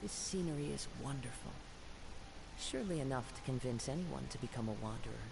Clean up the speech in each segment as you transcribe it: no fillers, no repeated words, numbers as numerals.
This scenery is wonderful. Surely enough to convince anyone to become a wanderer.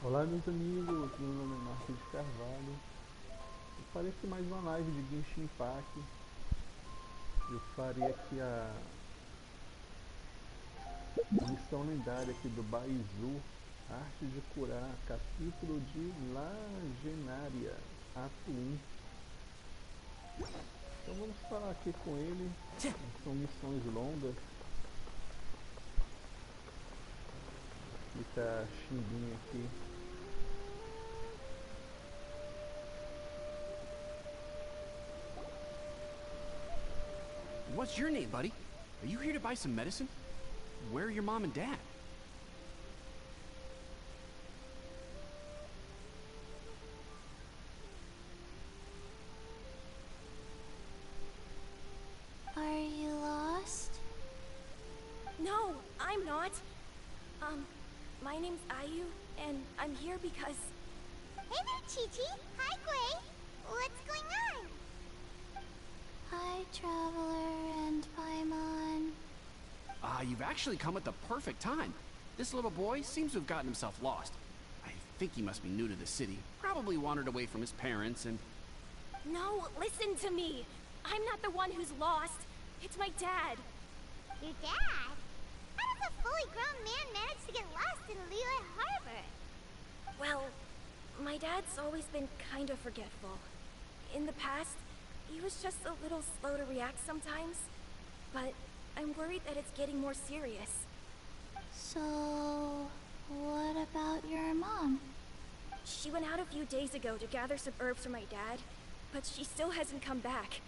Olá meus amigos, meu nome é markdcarvalho. Eu farei aqui mais uma live de Genshin Impact. Eu farei aqui a missão lendária aqui do Baizhu, Arte de Curar, capítulo de Lagenária, ato 1. Então vamos falar aqui com ele. São missões longas. E tá Chimbinha aqui. What's your name, buddy? Are you here to buy some medicine? Where are your mom and dad? Are you lost? No, I'm not. My name's Ayu, and I'm here because... Hey there, Chi-Chi. Hi, Gray. What's going on? Hi, Traveler and Paimon. You've actually come at the perfect time. This little boy seems to have gotten himself lost. I think he must be new to the city. Probably wandered away from his parents and... No, listen to me. I'm not the one who's lost. It's my dad. Your dad? How does a fully grown man manage to get lost in Liyue Harbor? Well, my dad's always been kind of forgetful. In the past, he was just a little slow to react sometimes. But I'm worried that it's getting more serious. So, what about your mom? She went out a few days ago to gather some herbs for my dad, but she still hasn't come back.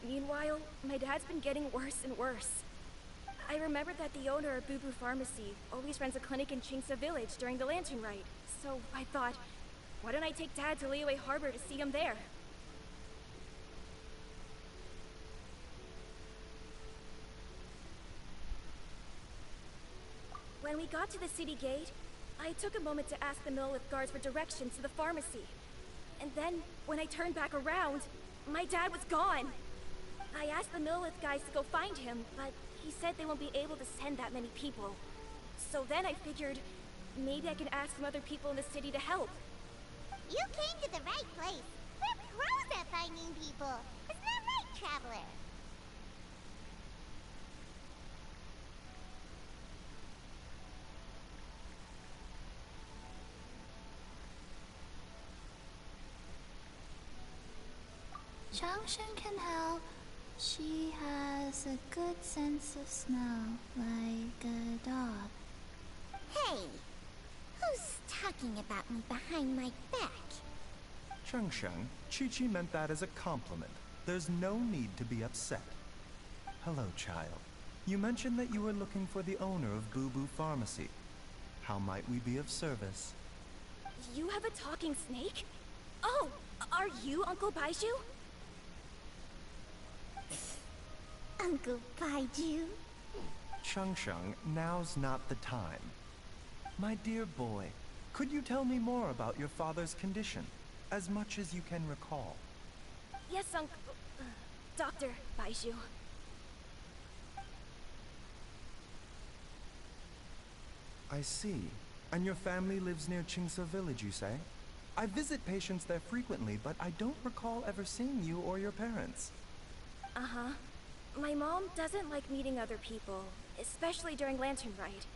Meanwhile, my dad's been getting worse and worse. I remembered that the owner of Boo Boo Pharmacy always runs a clinic in Chingsa Village during the Lantern Rite, so I thought, why don't I take Dad to Liyue Harbor to see him there? When we got to the city gate, I took a moment to ask the Millith guards for directions to the pharmacy. And then, when I turned back around, my dad was gone. I asked the Millith guys to go find him, but he said they won't be able to send that many people. So then I figured, maybe I could ask some other people in the city to help. You came to the right place. We're pros at finding people. Isn't that right, Traveler? Changshen can help. She has a good sense of smell, like a dog. Hey! Who's talking about me behind my back? Chengsheng, Chi-Chi meant that as a compliment. There's no need to be upset. Hello, child. You mentioned that you were looking for the owner of Boo Boo Pharmacy. How might we be of service? You have a talking snake? Oh, are you Uncle Baizhu? Uncle Baizhu? Chengsheng, now's not the time. My dear boy, could you tell me more about your father's condition, as much as you can recall? Yes, Uncle... Dr. Baizhu. I see. And your family lives near Qingse Village, you say? I visit patients there frequently, but I don't recall ever seeing you or your parents. Uh-huh. My mom doesn't like meeting other people, especially during Lantern Rite.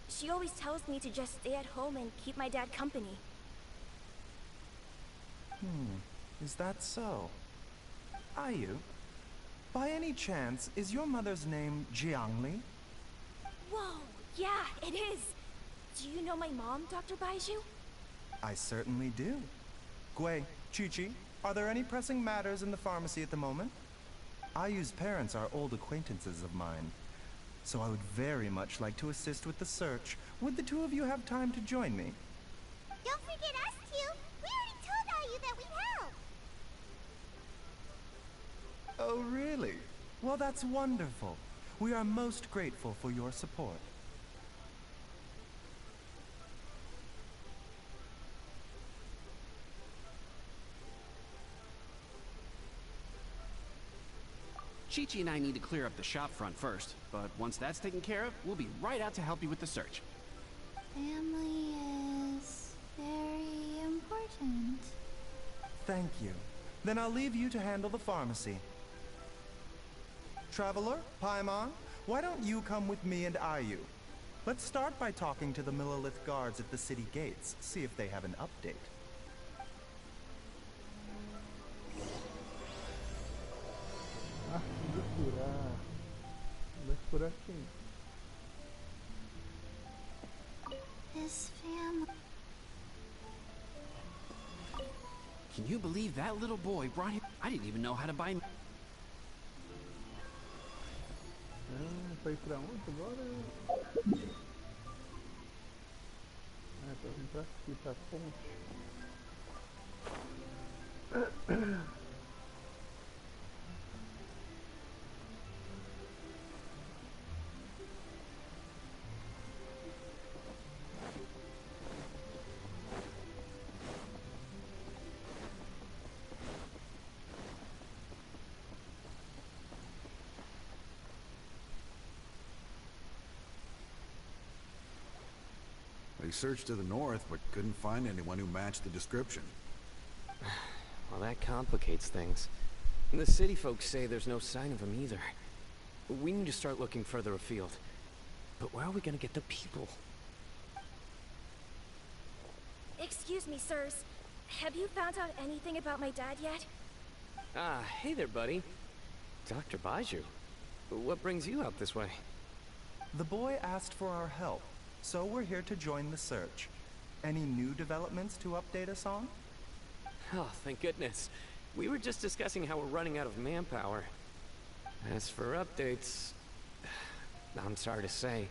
She always tells me to just stay at home and keep my dad company. Is that so? Ayu, by any chance, is your mother's name Jiangli? Whoa, yeah, it is. Do you know my mom, Dr. Baizhu? I certainly do. Gui, Chi-Chi, are there any pressing matters in the pharmacy at the moment? Ayu's parents are old acquaintances of mine, so I would very much like to assist with the search. Would the two of you have time to join me? Don't forget us two. We already told Ayu that we'd help. Oh, really? Well, that's wonderful. We are most grateful for your support. Chi-Chi and I need to clear up the shop front first, but once that's taken care of, we'll be right out to help you with the search. Family is very important. Thank you. Then I'll leave you to handle the pharmacy. Traveler, Paimon, why don't you come with me and Ayu? Let's start by talking to the Millilith guards at the city gates, see if they have an update. Arte de Curar. Vai curar quem? His family. Can you believe that little boy brought him? I didn't even know how to buy. Pra ir pra onde agora? Pra vir pra aqui, pra ponte. They searched to the north, but couldn't find anyone who matched the description. Well, that complicates things. And the city folks say there's no sign of him either. We need to start looking further afield. But where are we gonna get the people? Excuse me, sirs. Have you found out anything about my dad yet? Ah, hey there, buddy. Dr. Baizhu. What brings you out this way? The boy asked for our help, so we're here to join the search. Any new developments to update us on? Oh, thank goodness. We were just discussing how we're running out of manpower. As for updates, I'm sorry to say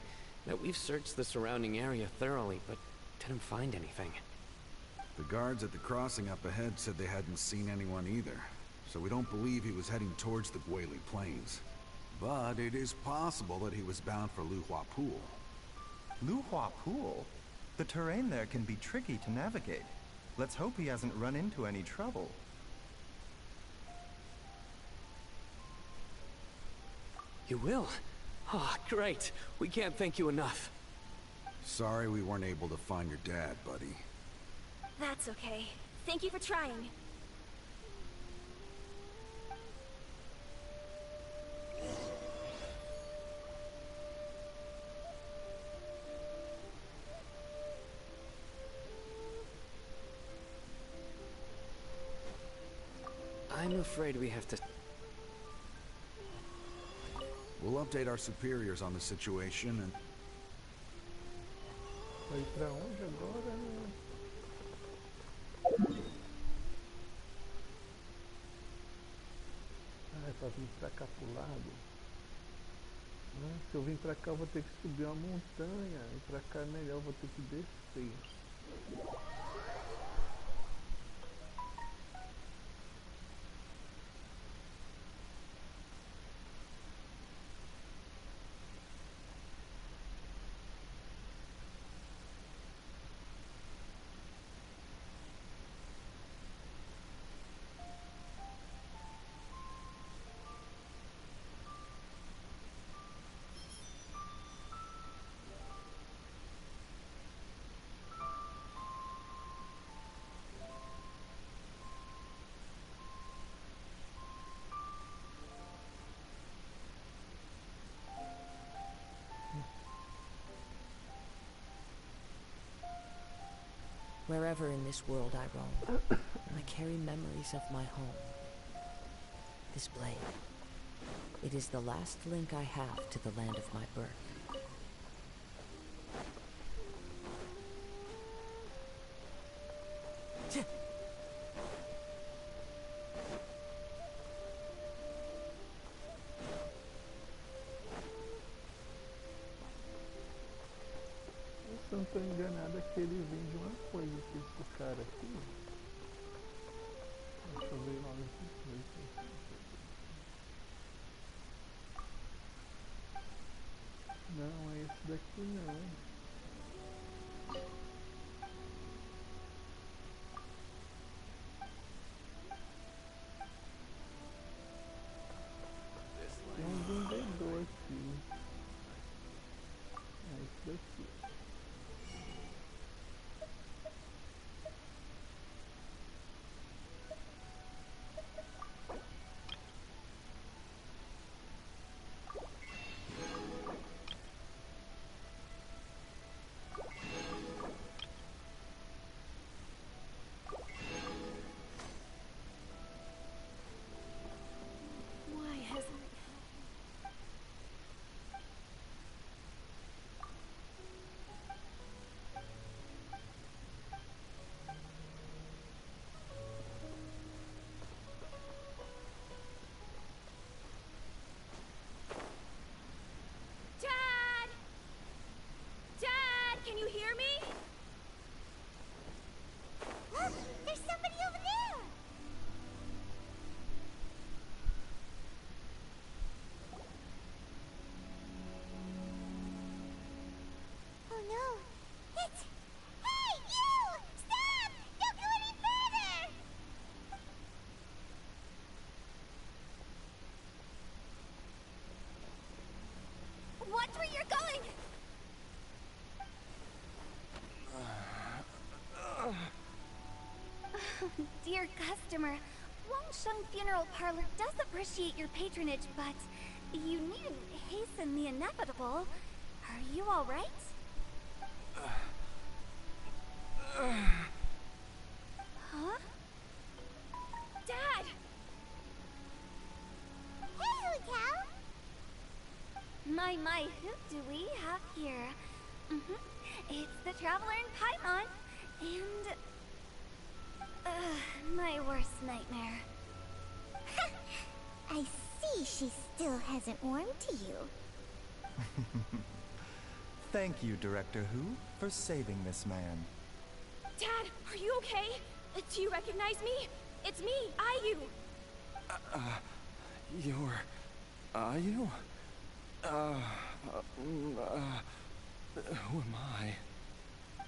that we've searched the surrounding area thoroughly, but didn't find anything. The guards at the crossing up ahead said they hadn't seen anyone either, so we don't believe he was heading towards the Guili Plains. But it is possible that he was bound for Luhua Pool. Luhua Pool? The terrain there can be tricky to navigate. Let's hope he hasn't run into any trouble. You will? Oh, great. We can't thank you enough. Sorry we weren't able to find your dad, buddy. That's okay. Thank you for trying. I'm afraid we have to... We'll update our superiors on the situation and... Vai pra onde agora? Ah, é pra vir pra cá pro lado. Ah, se eu vim pra cá eu vou ter que subir uma montanha. E pra cá é melhor, eu vou ter que descer. Wherever in this world I roam, I carry memories of my home. This blade. It is the last link I have to the land of my birth. Se eu não estou enganado, é que ele vende uma coisa que esse cara aqui. Deixa eu ver lá nesse coisa. Não, é esse daqui não. Tem um vendedor aqui. É esse daqui. Can you hear me? Look! There's somebody over there! Oh no! It's... Hey, you! Stop! Don't go any further! Watch where you're going! Dear customer, Wangsheng Funeral Parlor does appreciate your patronage, but you needn't hasten the inevitable. Are you all right? Huh? Dad! Hey, Hotel! My, who do we have here? It's the Traveler in Paimon, and... my worst nightmare. I see she still hasn't warmed to you. Thank you, Director Who, for saving this man. Dad, are you okay? Do you recognize me? It's me, Ayu. You're... Ayu? Who am I?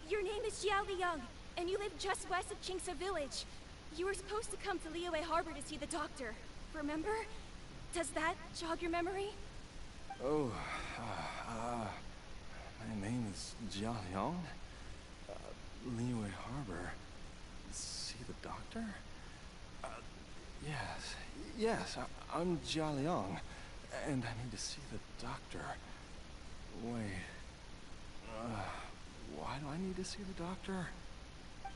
Your name is Jiao Liang, and you live just west of Qingse Village. You were supposed to come to Liyue Harbor to see the doctor. Remember? Does that jog your memory? Oh, my name is Jia Liang. Liyue Harbor. See the doctor? Yes, I'm Jia Liang, and I need to see the doctor. Wait, why do I need to see the doctor?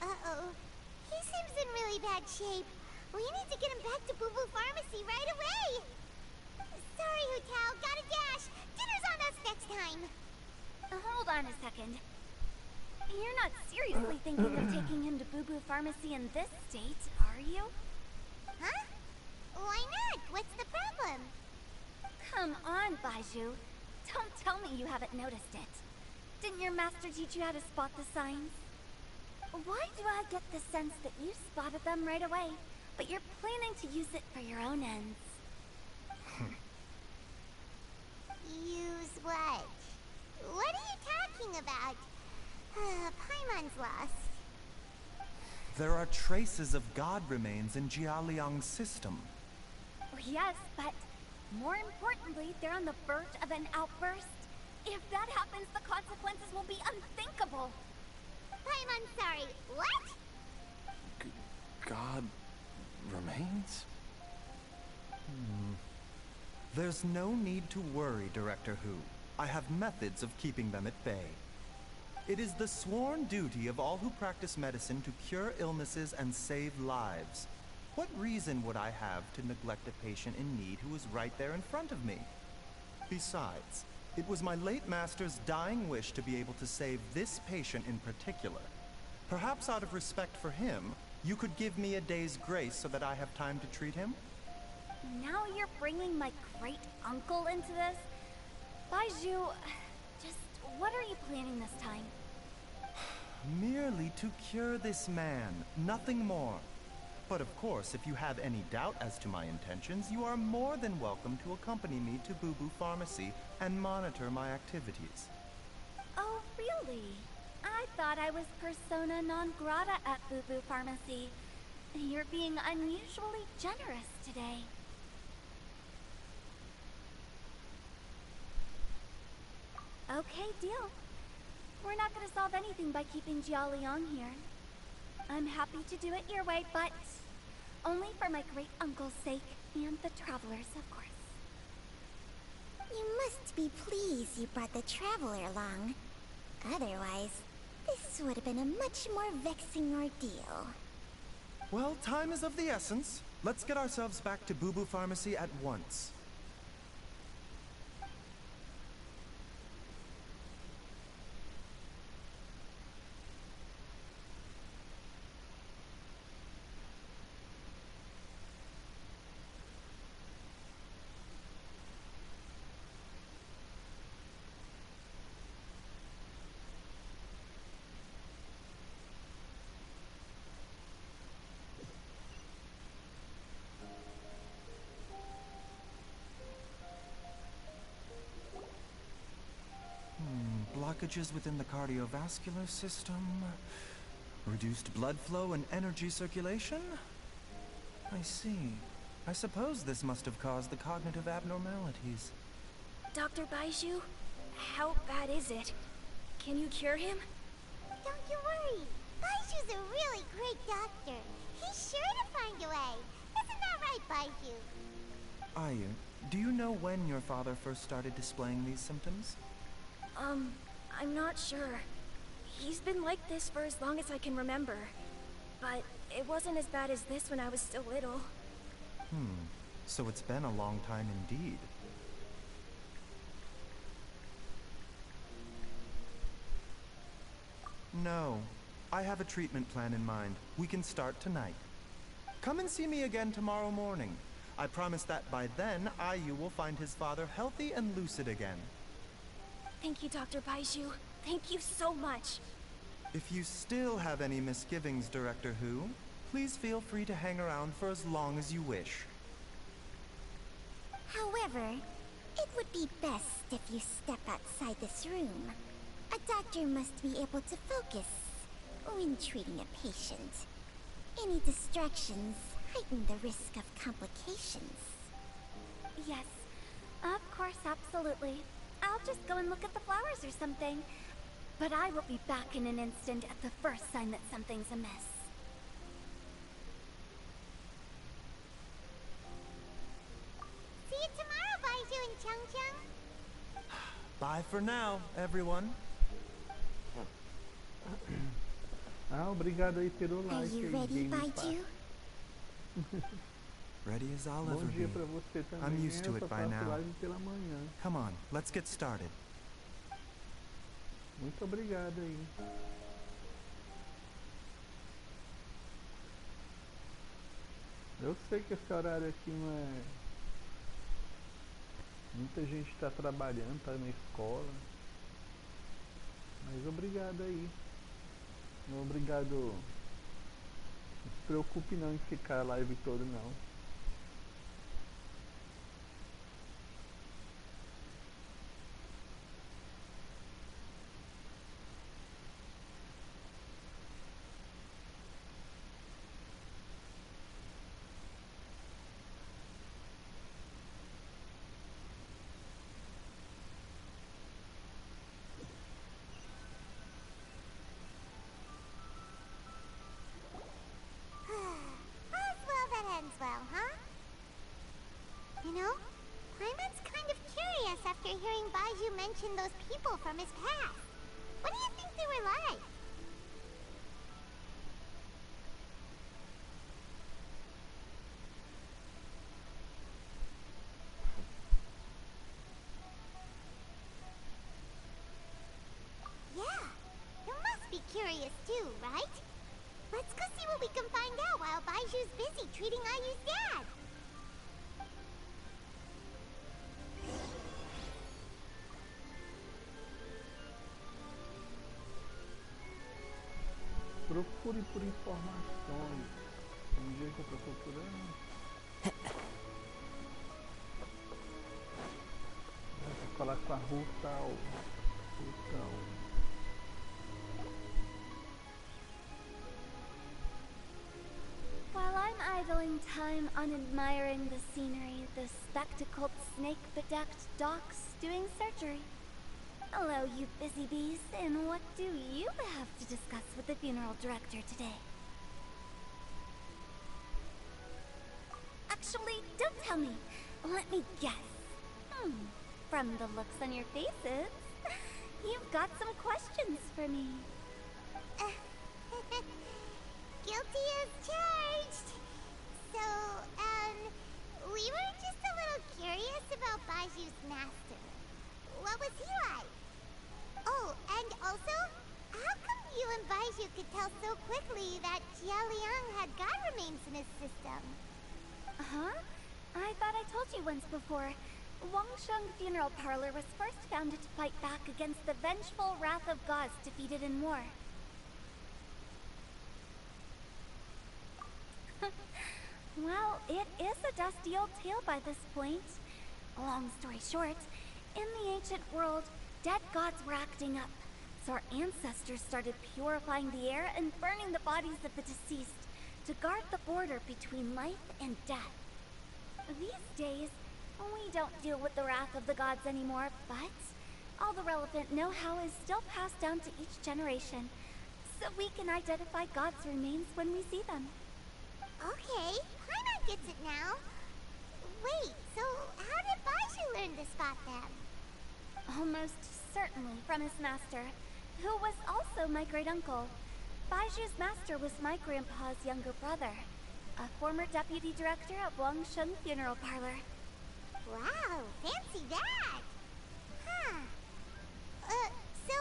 Uh-oh. He seems in really bad shape. We need to get him back to Boo Boo Pharmacy right away! Sorry, Hotel. Gotta dash. Dinner's on us next time. Hold on a second. You're not seriously thinking of taking him to Boo Boo Pharmacy in this state, are you? Huh? Why not? What's the problem? Come on, Baizhu. Don't tell me you haven't noticed it. Didn't your master teach you how to spot the signs? Why do I get the sense that you spotted them right away, but you're planning to use it for your own ends? Use what? What are you talking about? Paimon's lost. There are traces of god remains in Jia Liang's system. Yes, but more importantly, they're on the verge of an outburst. If that happens, the consequences will be unthinkable. I'm sorry. What? God remains? There's no need to worry, Director Who. I have methods of keeping them at bay. It is the sworn duty of all who practice medicine to cure illnesses and save lives. What reason would I have to neglect a patient in need who is right there in front of me? Besides, it was my late master's dying wish to be able to save this patient in particular. Perhaps out of respect for him, you could give me a day's grace so that I have time to treat him? Now you're bringing my great-uncle into this? Baizhu, just what are you planning this time? Merely to cure this man, nothing more. But of course, if you have any doubt as to my intentions, you are more than welcome to accompany me to Boo Boo Pharmacy and monitor my activities. Oh, really? I thought I was persona non grata at Boo Boo Pharmacy. You're being unusually generous today. Okay, deal. We're not gonna solve anything by keeping Jia Liang here. I'm happy to do it your way, but only for my great-uncle's sake and the travelers, of course. You must be pleased you brought the traveler along. Otherwise, this would have been a much more vexing ordeal. Well, time is of the essence. Let's get ourselves back to Boo Boo Pharmacy at once. Blockages within the cardiovascular system, reduced blood flow and energy circulation? I see. I suppose this must have caused the cognitive abnormalities. Dr. Baizhu, how bad is it? Can you cure him? Don't you worry. Baizhu's a really great doctor. He's sure to find a way. Isn't that right, Baizhu? Ayu, do you know when your father first started displaying these symptoms? I'm not sure. He's been like this for as long as I can remember. But it wasn't as bad as this when I was still little. So it's been a long time indeed. No, I have a treatment plan in mind. We can start tonight. Come and see me again tomorrow morning. I promise that by then, Ayu will find his father healthy and lucid again. Thank you, Dr. Baizhu. Thank you so much. If you still have any misgivings, Director Hu, please feel free to hang around for as long as you wish. However, it would be best if you step outside this room. A doctor must be able to focus when treating a patient. Any distractions heighten the risk of complications. Yes, of course, absolutely. I'll just go and look at the flowers or something. But I will be back in an instant at the first sign that something's amiss. See you tomorrow, Baizhu and Chang-Chang. Bye for now, everyone. Obrigado aí pelo Are like you aí, ready, Game Baizhu? Ready as I'll Bom ever dia be. pra você também. I'm used to Eu it só by faço now. live pela manhã. Come on, let's get started. Muito obrigado aí. Eu sei que esse horário aqui não é... Muita gente está trabalhando, está na escola. Mas obrigado aí. Obrigado. Não se preocupe não em ficar a live toda não. Well, huh? You know, Paimon's kind of curious after hearing Baizhu mention those people from his past. What do you think they were like. Yeah, you must be curious too, right? Let's go see what we can find out while Baizhu's busy treating Ayu's dad. Procure por informações. Onde é que eu tô procurando? Vou falar com a Rutal. While I'm idling time on admiring the scenery, the spectacled snake-bedecked docs doing surgery. Hello, you busy bees, and what do you have to discuss with the funeral director today? Actually, don't tell me. Let me guess. From the looks on your faces, you've got some questions for me. Guilty as charged. So, we were just a little curious about Baizhu's master. What was he like? Oh, and also, how come you and Baizhu could tell so quickly that Jialiang had god remains in his system? Huh? I thought I told you once before. Wangsheng Funeral Parlor was first founded to fight back against the vengeful wrath of gods defeated in war. Well, it is a dusty old tale by this point. Long story short, in the ancient world, dead gods were acting up, so our ancestors started purifying the air and burning the bodies of the deceased to guard the border between life and death. These days, we don't deal with the wrath of the gods anymore, but all the relevant know-how is still passed down to each generation, so we can identify gods' remains when we see them. Okay, Paimon gets it now. Wait, so how did Baizhu learn to spot them? Almost certainly from his master, who was also my great-uncle. Baizhu's master was my grandpa's younger brother, a former deputy director of Wangsheng Funeral Parlor. Wow, fancy that! Huh. So,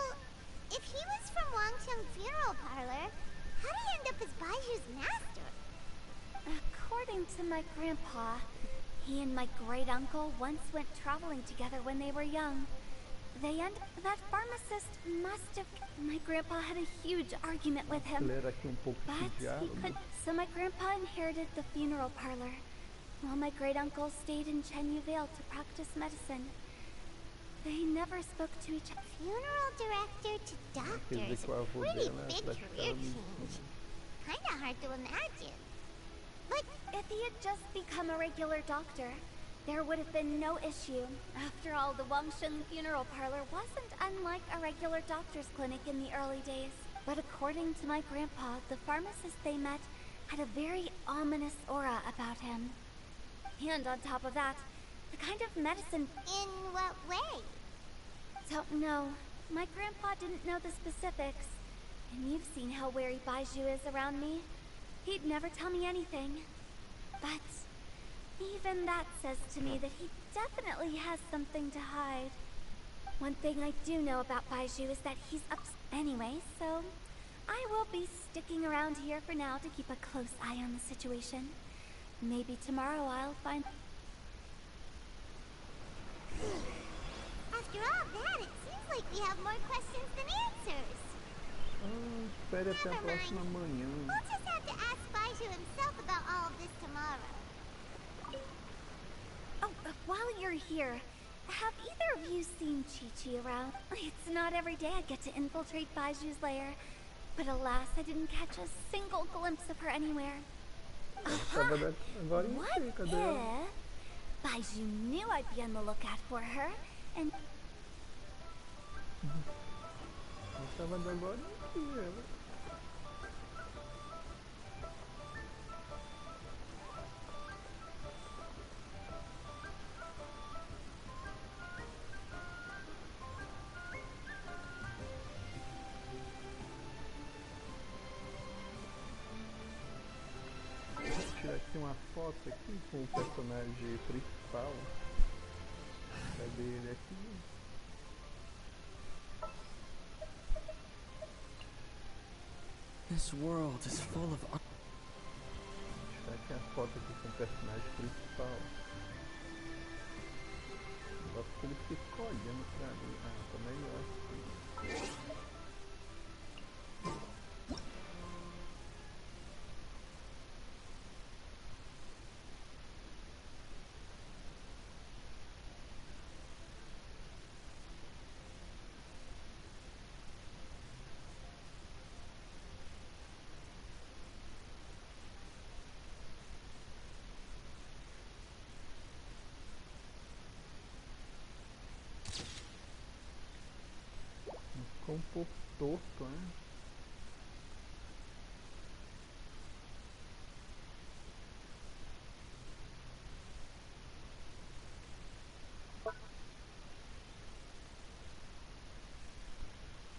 if he was from Wangsheng Funeral Parlor, how did he end up as Baizhu's master? According to my grandpa, he and my great-uncle once went traveling together when they were young. That pharmacist must have... My grandpa had a huge argument with him. But he could... So my grandpa inherited the funeral parlor, while my great-uncle stayed in Chenyu Vale to practice medicine. They never spoke to each other. Funeral director to doctors. Pretty big career change. Kinda hard to imagine. But if he had just become a regular doctor, there would have been no issue. After all, the Wangsheng Funeral Parlor wasn't unlike a regular doctor's clinic in the early days. But according to my grandpa, the pharmacist they met had a very ominous aura about him. And on top of that, the kind of medicine... In what way? Don't know. My grandpa didn't know the specifics. And you've seen how wary Baizhu is around me. He'd never tell me anything. But even that says to me that he definitely has something to hide. One thing I do know about Baizhu is that he's anyway, so I will be sticking around here for now to keep a close eye on the situation. Maybe tomorrow I'll find... After all that, it seems like we have more questions than answers. Espere até a próxima manhã. We'll just have to ask Baizhu himself about all of this tomorrow. Oh, while you're here, have either of you seen Chi-Chi around? It's not every day I get to infiltrate Baizhu's lair, but alas, I didn't catch a single glimpse of her anywhere. What if Baizhu knew I'd be on the lookout for her, and... Aparece uma foto aqui com o personagem principal. Cadê ele aqui? This world is full of... Está aqui a foto aqui com o personagem principal. Só que ele ficou olhando pra mim. Ah, tá melhor assim. Ficou um pouco torto, né?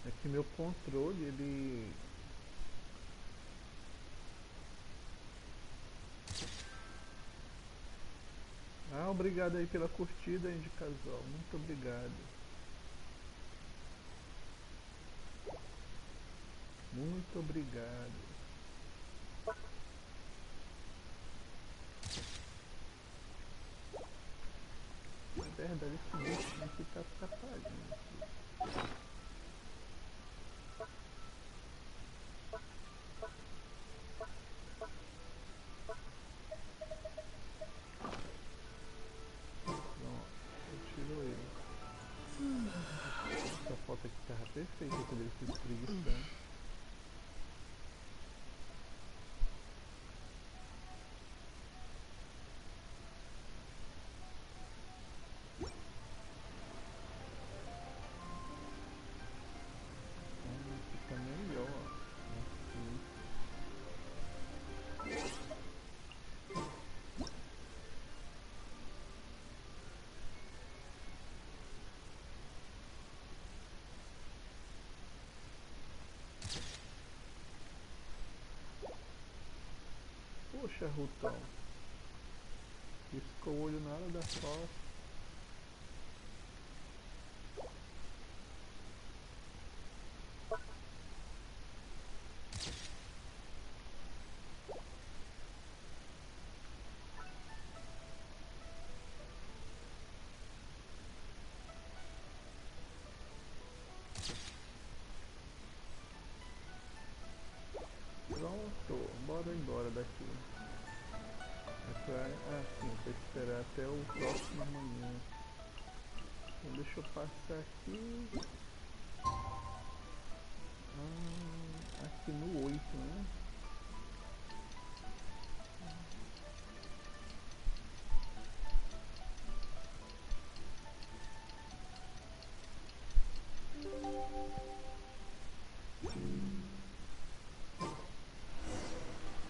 É que meu controle, ele... Ah, obrigado aí pela curtida, de casal. Muito obrigado. Muito obrigado. Na verdade, esse bichinho aqui tá atrapalhando. Pronto, eu tiro ele. Essa foto aqui tava perfeita quando ele se espreguiçando. Poxa, Rutão. Piscou o olho na hora da foto. Pronto, bora embora daqui. Ah, sim, vou esperar até o próximo amanhã. Então, deixa eu passar aqui. Aqui no 8, né?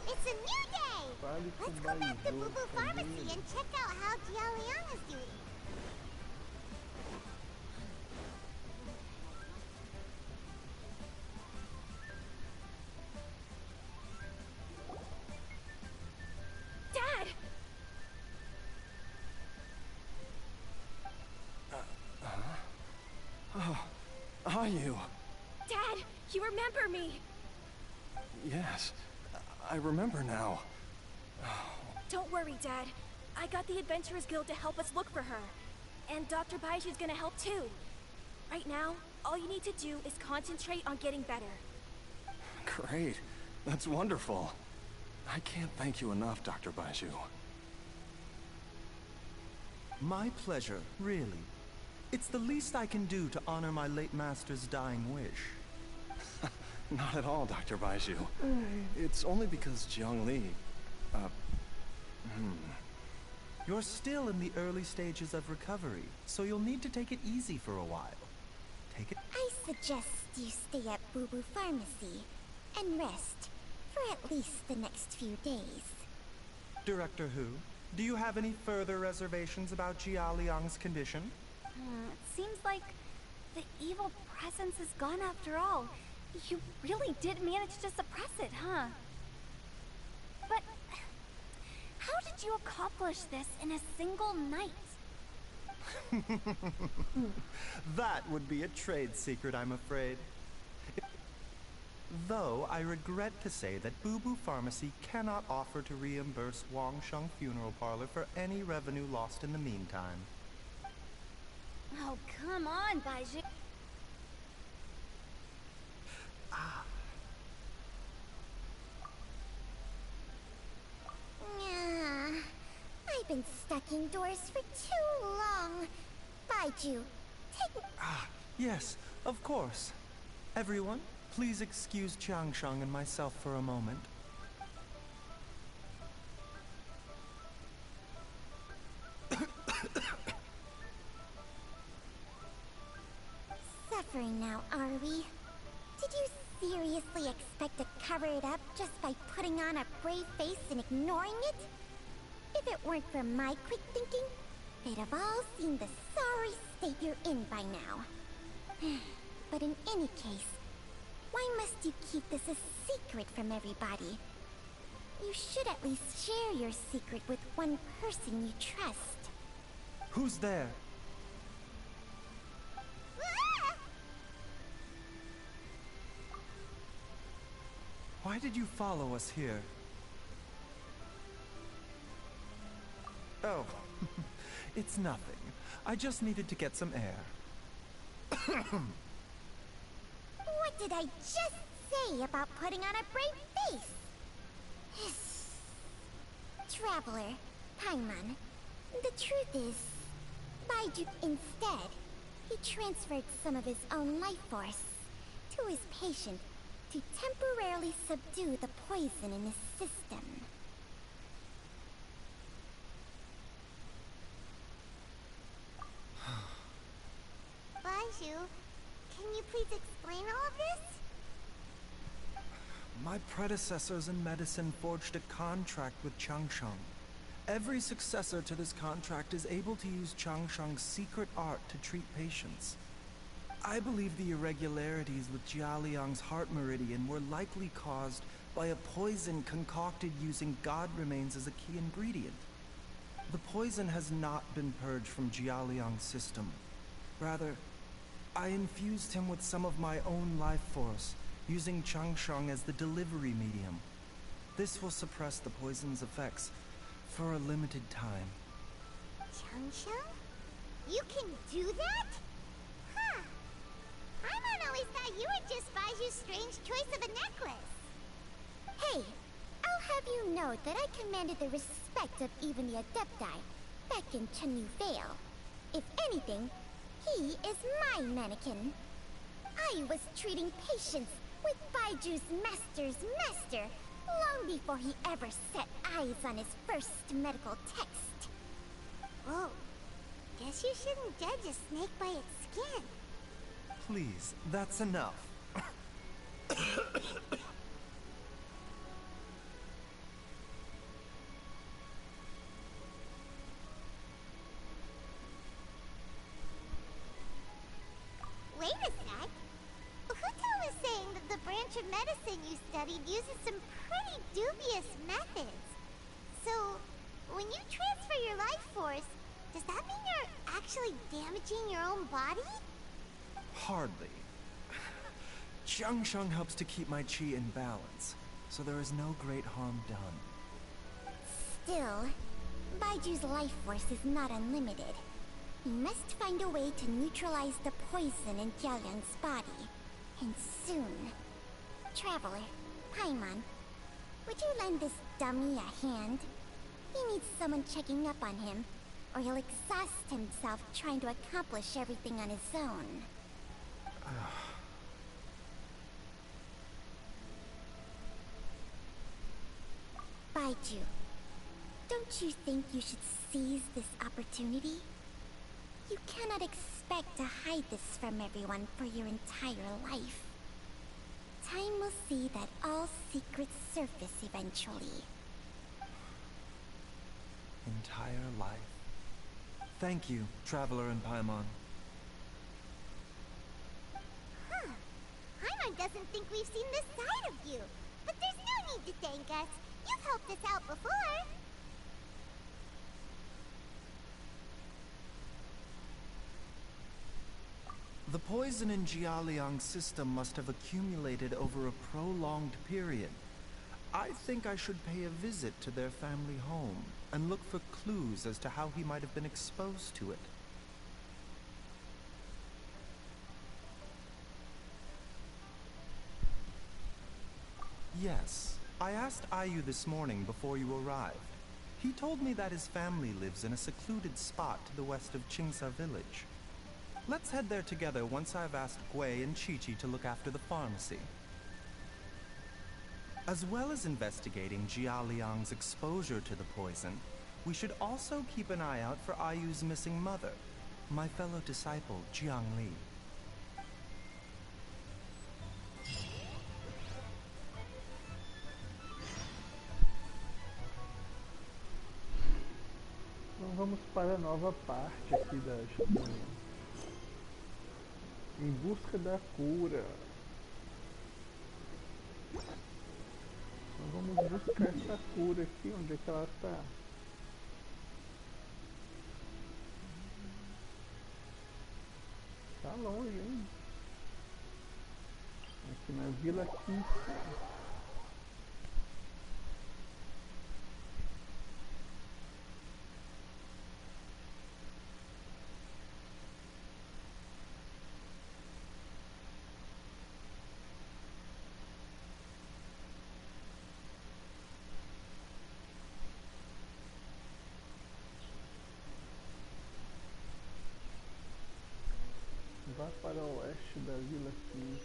It's a new day! Let's go back to Boo Boo Pharmacy and check out how Jialiang is doing. Dad! Oh, are you? Dad, you remember me! Yes, I remember now. Don't worry, Dad. I got the Adventurers Guild to help us look for her. And Dr. Baizhu's gonna help too. Right now, all you need to do is concentrate on getting better. Great. That's wonderful. I can't thank you enough, Dr. Baizhu. My pleasure, really. It's the least I can do to honor my late master's dying wish. Not at all, Dr. Baizhu. It's only because Jiangli... You're still in the early stages of recovery, so you'll need to take it easy for a while. Take it... I suggest you stay at Boo Boo Pharmacy and rest for at least the next few days. Director Hu, do you have any further reservations about Jialiang's condition? It seems like the evil presence is gone after all. You really did manage to suppress it, huh? But did you accomplish this in a single night? That would be a trade secret, I'm afraid. Though I regret to say that Boo Boo Pharmacy cannot offer to reimburse Wangsheng Funeral Parlor for any revenue lost in the meantime. Oh, come on, Baizhu. Yeah, I've been stuck indoors for too long. Baizhu, take... Yes, of course. Everyone, please excuse Changsheng and myself for a moment. Suffering now, are we? Did you seriously expect to cover it up just by putting on a brave face and ignoring it? If it weren't for my quick thinking, they'd have all seen the sorry state you're in by now. But in any case, why must you keep this a secret from everybody? You should at least share your secret with one person you trust. Who's there? Why did you follow us here? Oh, it's nothing. I just needed to get some air. What did I just say about putting on a brave face? Traveler, Paimon, the truth is, Baizhu instead, he transferred some of his own life force to his patient to temporarily subdue the poison in his system. Baizhu, can you please explain all of this? My predecessors in medicine forged a contract with Changsheng. Every successor to this contract is able to use Changsheng's secret art to treat patients. I believe the irregularities with Jialiang's heart meridian were likely caused by a poison concocted using god remains as a key ingredient. The poison has not been purged from Jialiang's system. Rather, I infused him with some of my own life force, using Changsheng as the delivery medium. This will suppress the poison's effects for a limited time. Changsheng? You can do that? Huh. Paimon always thought you were just Baizhu's strange choice of a necklace. Hey, I'll have you know that I commanded the respect of even the Adepti back in Chenyu Vale. If anything, he is my mannequin. I was treating patients with Baiju's master's master long before he ever set eyes on his first medical text. Whoa, guess you shouldn't judge a snake by its skin. Please, that's enough. Wait a sec. Huto was saying that the branch of medicine you studied uses some pretty dubious methods. So, when you transfer your life force, does that mean you're actually damaging your own body? Hardly. Changsheng helps to keep my chi in balance, so there is no great harm done. Still, Baiju's life force is not unlimited. We must find a way to neutralize the poison in Jialiang's body. And soon. Traveler, Paimon, would you lend this dummy a hand? He needs someone checking up on him, or he'll exhaust himself trying to accomplish everything on his own. Baizhu, don't you think you should seize this opportunity? You cannot expect to hide this from everyone for your entire life. Time will see that all secrets surface eventually. Entire life. Thank you, Traveler and Paimon. Huh. Paimon doesn't think we've seen this side of you. But there's no need to thank us. You've helped us out before. The poison in Jialiang's system must have accumulated over a prolonged period. I think I should pay a visit to their family home and look for clues as to how he might have been exposed to it. Yes, I asked Ayu this morning before you arrived. He told me that his family lives in a secluded spot to the west of Qingsa village. Let's head there together once I've asked Gui and Chi-Chi to look after the pharmacy. As well as investigating Jia Liang's exposure to the poison, we should also keep an eye out for Ayu's missing mother, my fellow disciple, Jiang Li. Então vamos para a nova parte aqui da história. Em busca da cura. Então vamos buscar essa cura aqui, onde é que ela está? Tá longe, hein? Aqui na Vila 15. Vá para o oeste da Vila 15.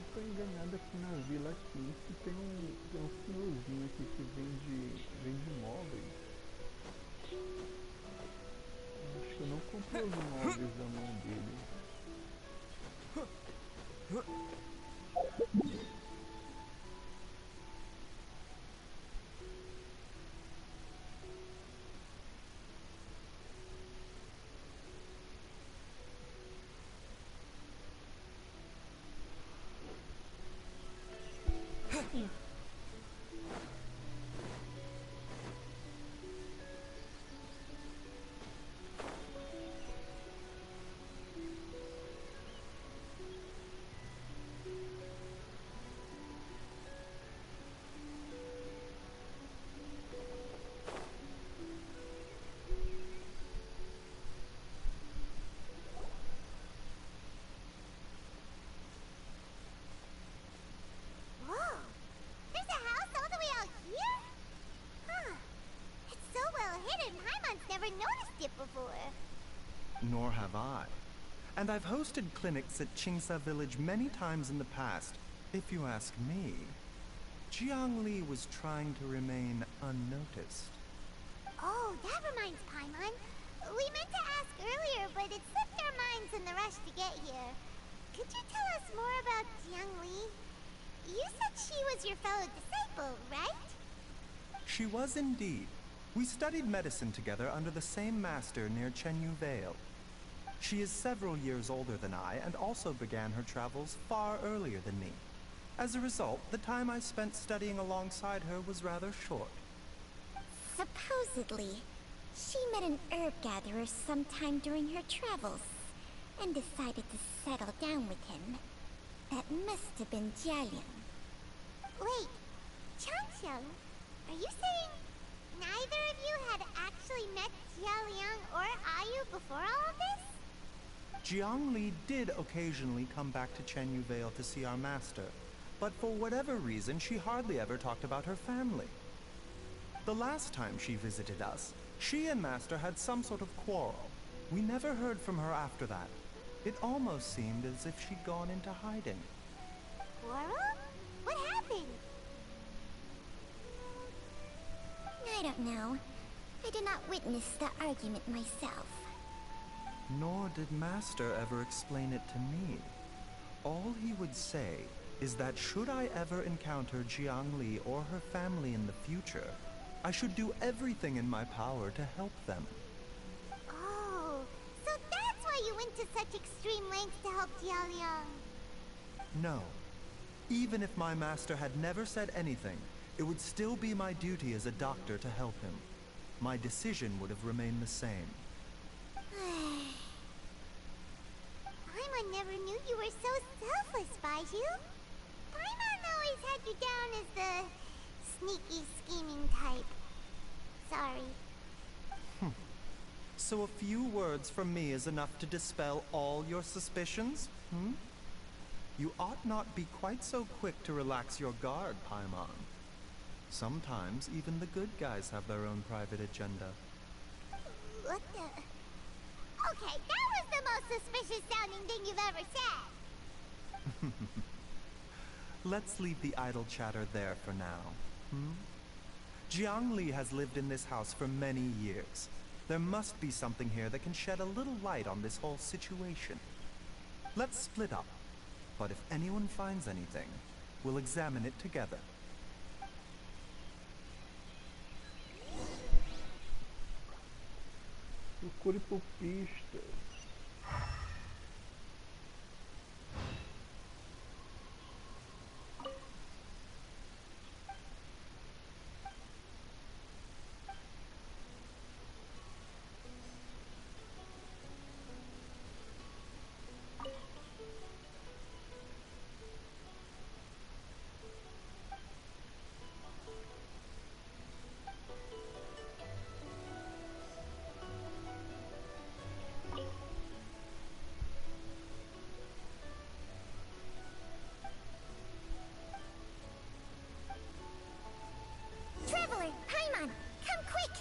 Estou enganado aqui na Vila 15. Tem um senhorzinho aqui que vende móveis. Acho que eu não comprei os móveis da mão dele. Nor have I. And I've hosted clinics at Qingsa village many times in the past. If you ask me, Jiang Li was trying to remain unnoticed. Oh, that reminds Paimon. We meant to ask earlier, but it slipped our minds in the rush to get here. Could you tell us more about Jiang Li? You said she was your fellow disciple, right? She was indeed. We studied medicine together under the same master near Chenyu Vale. She is several years older than I and also began her travels far earlier than me. As a result, the time I spent studying alongside her was rather short. Supposedly, she met an herb gatherer sometime during her travels and decided to settle down with him. That must have been Jialiang. Wait, Changxiang, are you saying neither of you had actually met Jialiang or Ayu before all of this? Jiang Li did occasionally come back to Chenyu Vale to see our master, but for whatever reason, she hardly ever talked about her family. The last time she visited us, she and Master had some sort of quarrel. We never heard from her after that. It almost seemed as if she'd gone into hiding. Quarrel? What happened? I don't know. I did not witness the argument myself. Nor did Master ever explain it to me. All he would say is that should I ever encounter Jiang Li or her family in the future, I should do everything in my power to help them. such extreme lengths to help Jialiang. No. Even if my master had never said anything, it would still be my duty as a doctor to help him. My decision would have remained the same. Paimon never knew you were so selfless, Baizhu. Paimon always had you down as the sneaky, scheming type. Sorry. So a few words from me is enough to dispel all your suspicions? You ought not be quite so quick to relax your guard, Paimon. Sometimes even the good guys have their own private agenda. What the? Okay, that was the most suspicious sounding thing you've ever said. Let's leave the idle chatter there for now. Jiang Li has lived in this house for many years. There must be something here that can shed a little light on this whole situation. Let's split up. But if anyone finds anything, we'll examine it together. Procure por pistas. Traveler, Paimon, come quick!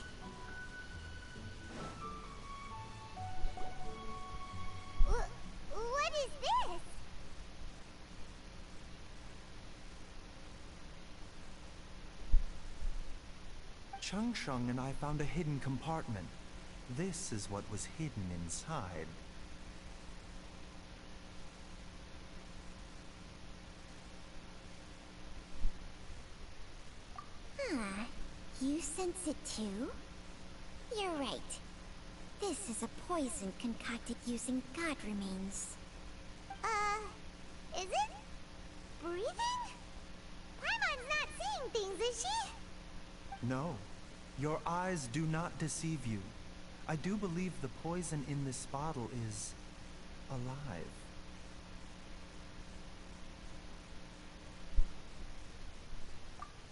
What is this? Changsheng and I found a hidden compartment. This is what was hidden inside. You sense it too? You're right. This is a poison concocted using god remains. Is it? Breathing? Paimon's not seeing things, is she? No. Your eyes do not deceive you. I do believe the poison in this bottle is alive.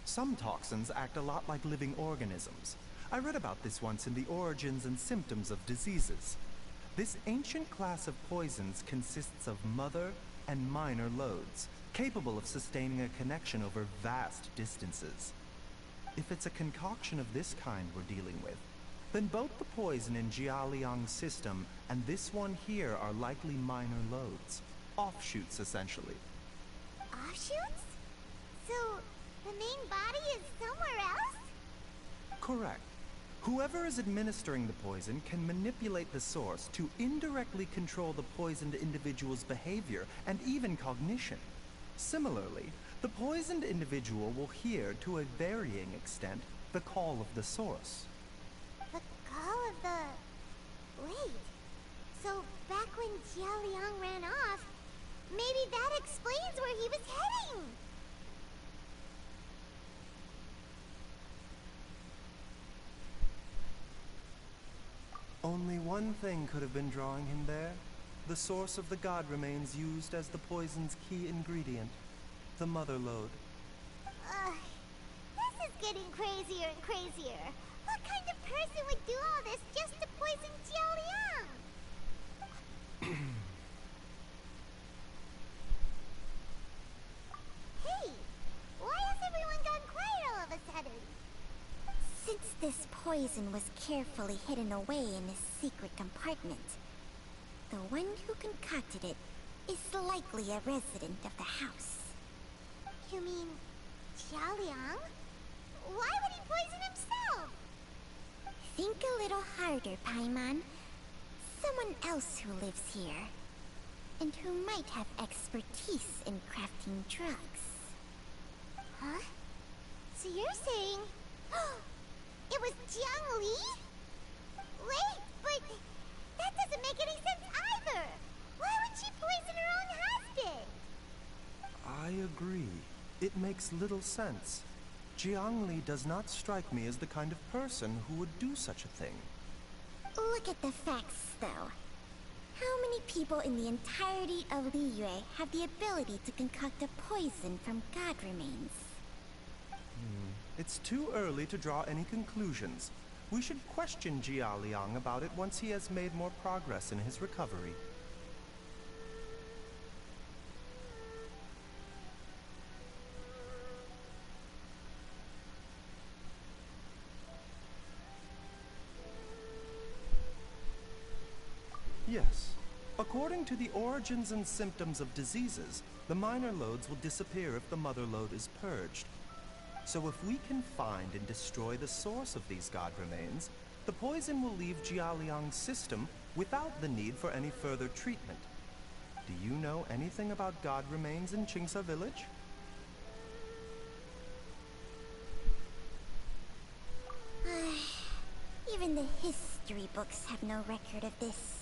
Some toxins act a lot like living organisms. I read about this once in the Origins and Symptoms of Diseases. This ancient class of poisons consists of mother and minor loads, capable of sustaining a connection over vast distances. If it's a concoction of this kind we're dealing with, then both the poison in Jialiang's system and this one here are likely minor loads. Offshoots, essentially. Offshoots? So, the main body is somewhere else? Correct. Whoever is administering the poison can manipulate the source to indirectly control the poisoned individual's behavior and even cognition. Similarly, the poisoned individual will hear, to a varying extent, the call of the source. The call of the... Wait. So, back when Jialiang ran off, maybe that explains where he was heading! Only one thing could have been drawing him there. The source of the god remains used as the poison's key ingredient, the mother lode. This is getting crazier and crazier. What kind of person would do all this just to poison Jialiang? Hey, why has everyone gone quiet all of a sudden? Since this poison was carefully hidden away in a secret compartment, the one who concocted it is likely a resident of the house. You mean Jialiang? Why would he poison himself? Think a little harder, Paimon. Someone else who lives here, and who might have expertise in crafting drugs. Huh? So you're saying... it was Jiang Li? Wait, but that doesn't make any sense either! Why would she poison her own husband? I agree. It makes little sense. Jiangli does not strike me as the kind of person who would do such a thing. Look at the facts, though. How many people in the entirety of Liyue have the ability to concoct a poison from god remains? It's too early to draw any conclusions. We should question Jia Liang about it once he has made more progress in his recovery. Yes. According to the origins and symptoms of diseases, the minor loads will disappear if the mother load is purged. So if we can find and destroy the source of these god remains, the poison will leave Jia Liang's system without the need for any further treatment. Do you know anything about god remains in Qingsa village? Even the history books have no record of this.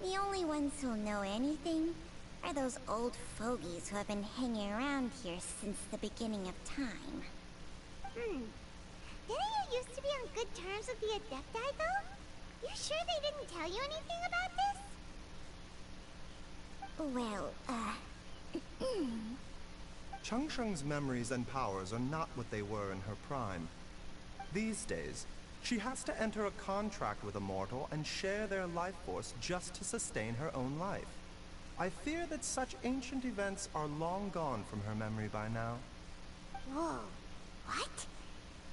The only ones who'll know anything are those old fogies who have been hanging around here since the beginning of time. Didn't you used to be on good terms with the Adepti, though? You sure they didn't tell you anything about this? Well, Changsheng's memories and powers are not what they were in her prime. These days, she has to enter a contract with a mortal and share their life force just to sustain her own life. I fear that such ancient events are long gone from her memory by now. Whoa, what?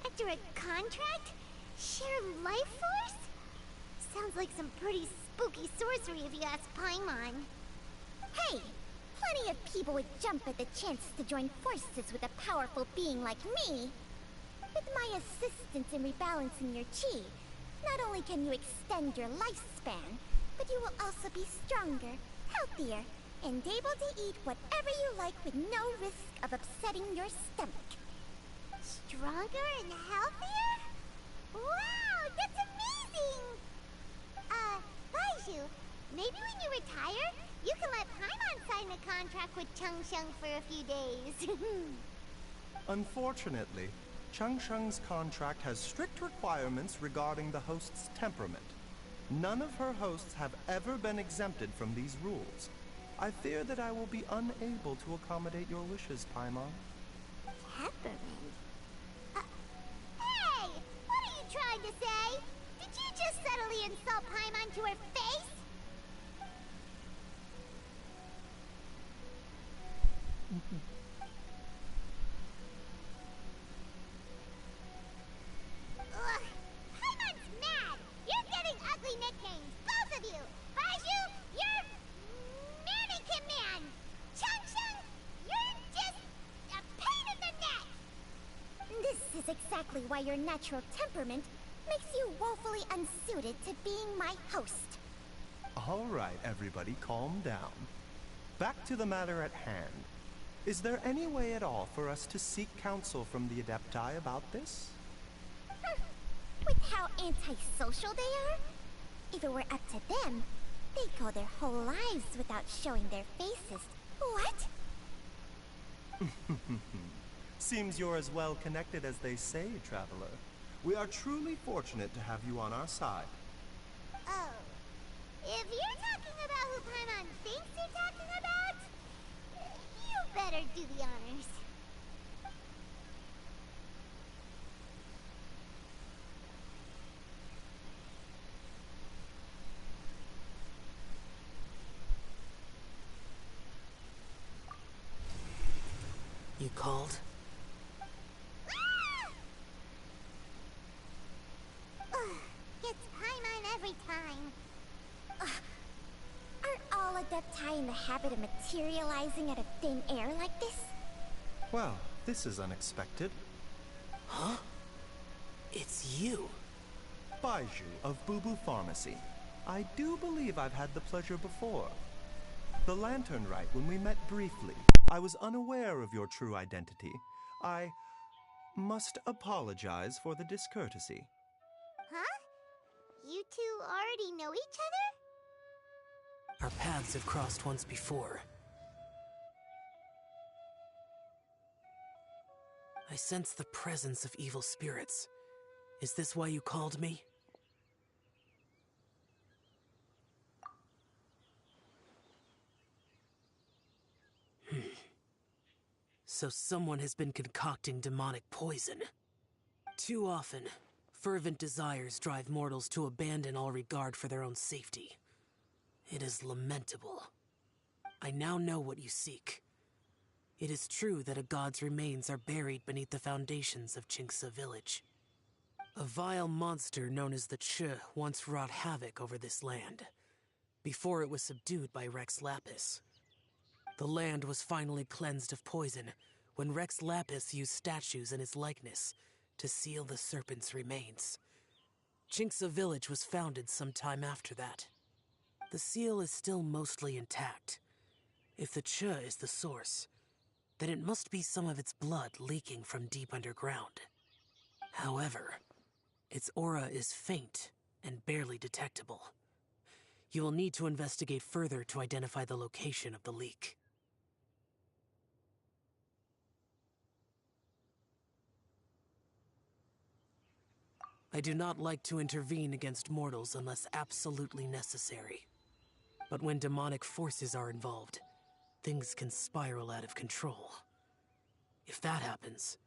Enter a contract? Share life force? Sounds like some pretty spooky sorcery if you ask Paimon. hey! Plenty of people would jump at the chance to join forces with a powerful being like me. With my assistance in rebalancing your chi, not only can you extend your lifespan, but you will also be stronger, healthier, and able to eat whatever you like with no risk of upsetting your stomach. Stronger and healthier? Wow, that's amazing! Baizhu, maybe when you retire, you can let Paimon sign a contract with Changsheng for a few days. Unfortunately, Changsheng's contract has strict requirements regarding the host's temperament. None of her hosts have ever been exempted from these rules. I fear that I will be unable to accommodate your wishes, Paimon. Temperament? Hey! What are you trying to say? Did you just subtly insult Paimon to her face? Ugh, Paimon's mad! You're getting ugly nicknames, both of you! Baizhu, you're Mannequin Man! Changsheng, you're just a pain in the neck! This is exactly why your natural temperament makes you woefully unsuited to being my host. All right, everybody, calm down. Back to the matter at hand. Is there any way at all for us to seek counsel from the Adepti about this? With how antisocial they are? If it were up to them, they'd go their whole lives without showing their faces. What? Seems you're as well connected as they say, traveler. We are truly fortunate to have you on our side. Oh. If you're talking about who Paimon thinks you're talking about, you better do the honors. You called? It's Paimon every time. Are all Adepti in the habit of materializing out of thin air like this? Well, this is unexpected. Huh? It's you. Baizhu of Bubu Pharmacy. I do believe I've had the pleasure before. The Lantern Rite, when we met briefly, I was unaware of your true identity. I must apologize for the discourtesy. Huh? You two already know each other? Our paths have crossed once before. I sense the presence of evil spirits. Is this why you called me? So someone has been concocting demonic poison. Too often, fervent desires drive mortals to abandon all regard for their own safety. It is lamentable. I now know what you seek. It is true that a god's remains are buried beneath the foundations of Jinxa village. A vile monster known as the Che once wrought havoc over this land, before it was subdued by Rex Lapis. The land was finally cleansed of poison when Rex Lapis used statues in his likeness to seal the serpent's remains. Jinxa village was founded some time after that. The seal is still mostly intact. If the Che is the source, then it must be some of its blood leaking from deep underground. However, its aura is faint and barely detectable. You will need to investigate further to identify the location of the leak. I do not like to intervene against mortals unless absolutely necessary. But when demonic forces are involved, things can spiral out of control. If that happens,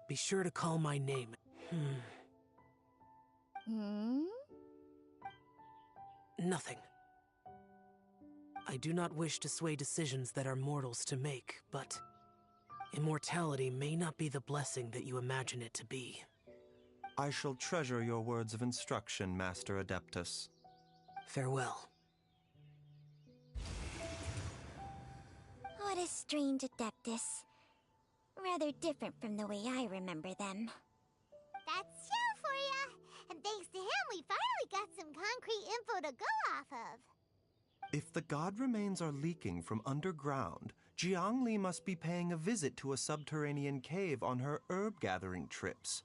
be sure to call my name. Nothing. I do not wish to sway decisions that are mortals to make, but immortality may not be the blessing that you imagine it to be. I shall treasure your words of instruction, Master Adeptus. Farewell. What a strange Adeptus. Rather different from the way I remember them. That's Shell for ya! And thanks to him, we finally got some concrete info to go off of. If the god remains are leaking from underground, Jiangli must be paying a visit to a subterranean cave on her herb-gathering trips.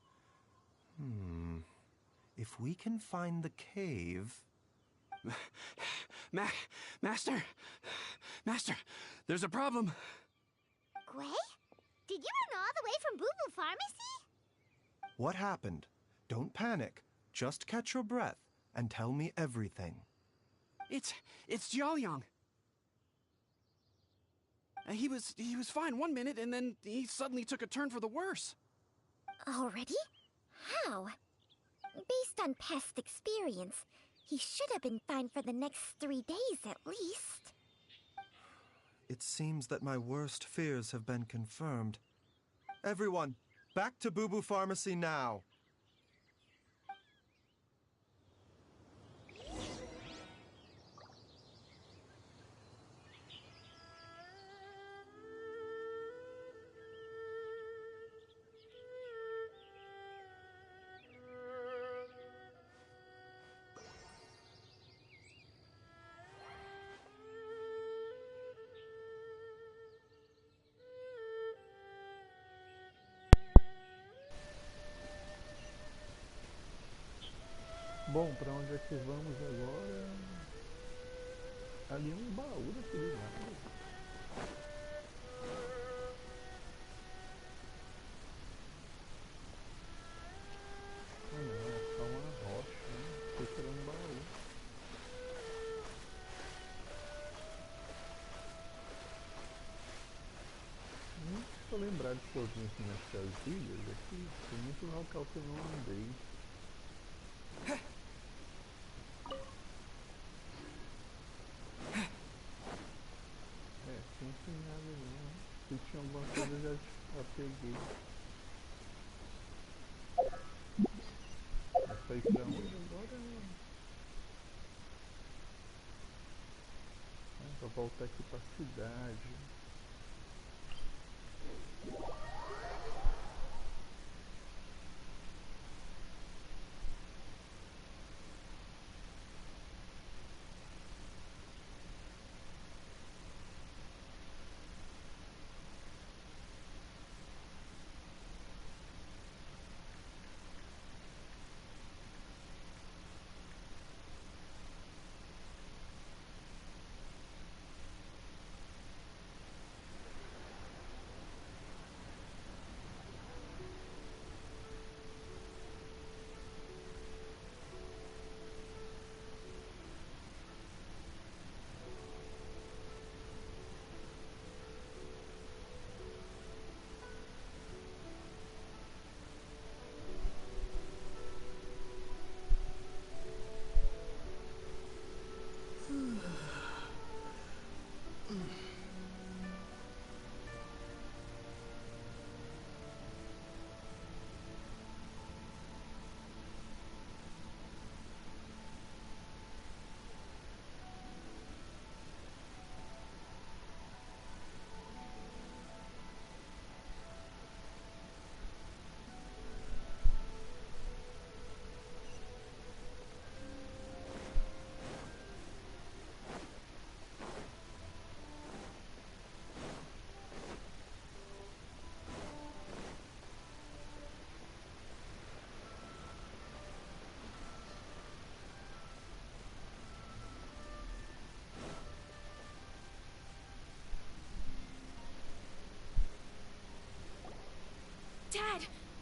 If we can find the cave... Master, there's a problem. Gwei? Did you run all the way from Boo Boo Pharmacy? What happened? Don't panic. Just catch your breath and tell me everything. It's Jiaoliang. He was fine one minute, and then he suddenly took a turn for the worse. Already? How? Based on past experience, he should have been fine for the next 3 days at least. It seems that my worst fears have been confirmed. Everyone, back to Boo Boo Pharmacy now! Bom, pra onde é que vamos agora? Ali é um baú daquele lado. Ah não, é só uma rocha, né? Foi tirando um baú. Deixa eu lembrar de que eu vim aqui nessas ilhas aqui. Tem muito local que eu não andei. Não tem nada não. Se tinha alguma coisa eu já peguei. Mas pra ir pra onde agora? Pra voltar aqui pra cidade.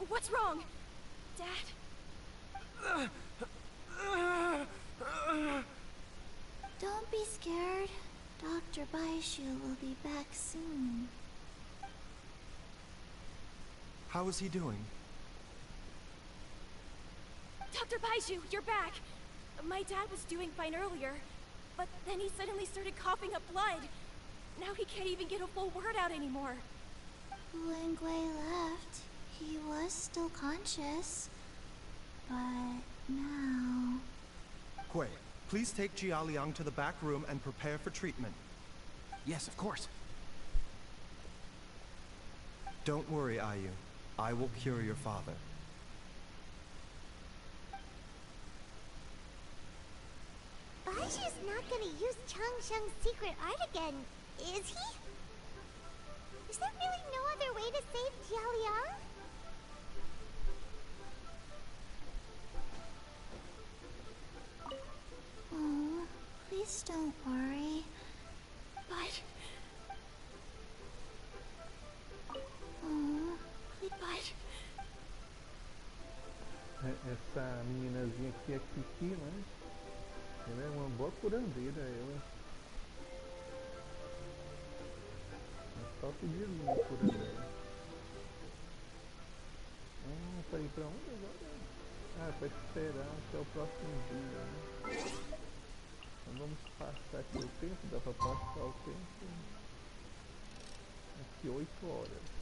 What's wrong? Dad? Don't be scared. Dr. Baizhu will be back soon. How is he doing? Dr. Baizhu, you're back! My dad was doing fine earlier, but then he suddenly started coughing up blood. Now he can't even get a full word out anymore. When Gui left, he was still conscious. But now... Gui, please take Jialiang to the back room and prepare for treatment. Yes, of course. Don't worry, Ayu. I will cure your father. Baizhu's not gonna use Changsheng's secret art again, is he? Is there really no other way to save Jialiang? Oh, please don't worry. But... Oh, please... But... Essa meninazinha aqui é Kiki, né? Ela é uma boa curandeira, ela. É só pedir uma cura dela. Pra ir pra onde agora? Ah, pra esperar até o próximo dia, né? Então vamos passar aqui o tempo, dá pra passar o tempo. Aqui 8 horas.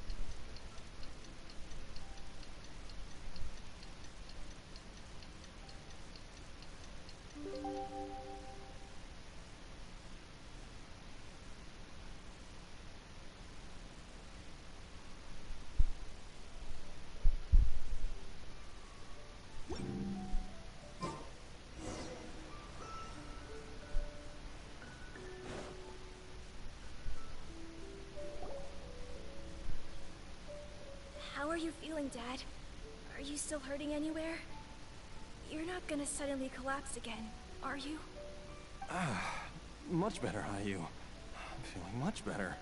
How are you feeling, Dad? Are you still hurting anywhere? You're not gonna suddenly collapse again, are you? Much better, Ayu. I'm feeling much better.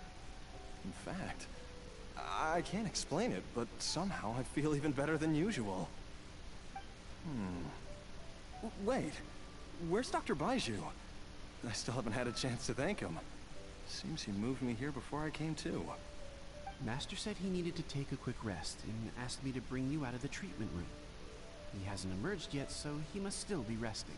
In fact, I can't explain it, but somehow I feel even better than usual. Wait, where's Dr. Baizhu? I still haven't had a chance to thank him. Seems he moved me here before I came to. Master said he needed to take a quick rest and asked me to bring you out of the treatment room. He hasn't emerged yet, so he must still be resting.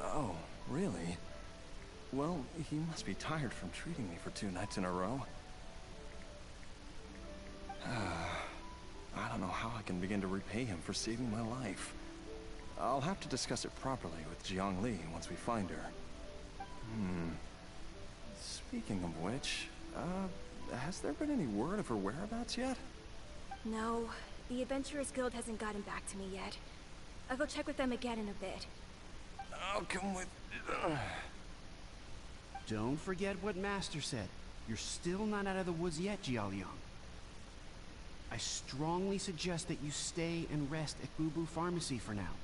Oh, really? Well, he must be tired from treating me for 2 nights in a row. I don't know how I can begin to repay him for saving my life. I'll have to discuss it properly with Jiangli once we find her. Speaking of which, has there been any word of her whereabouts yet? No, the Adventurers Guild hasn't gotten back to me yet. I'll go check with them again in a bit. I'll come with... Don't forget what Master said. You're still not out of the woods yet, Jialiang. I strongly suggest that you stay and rest at Boo Boo Pharmacy for now.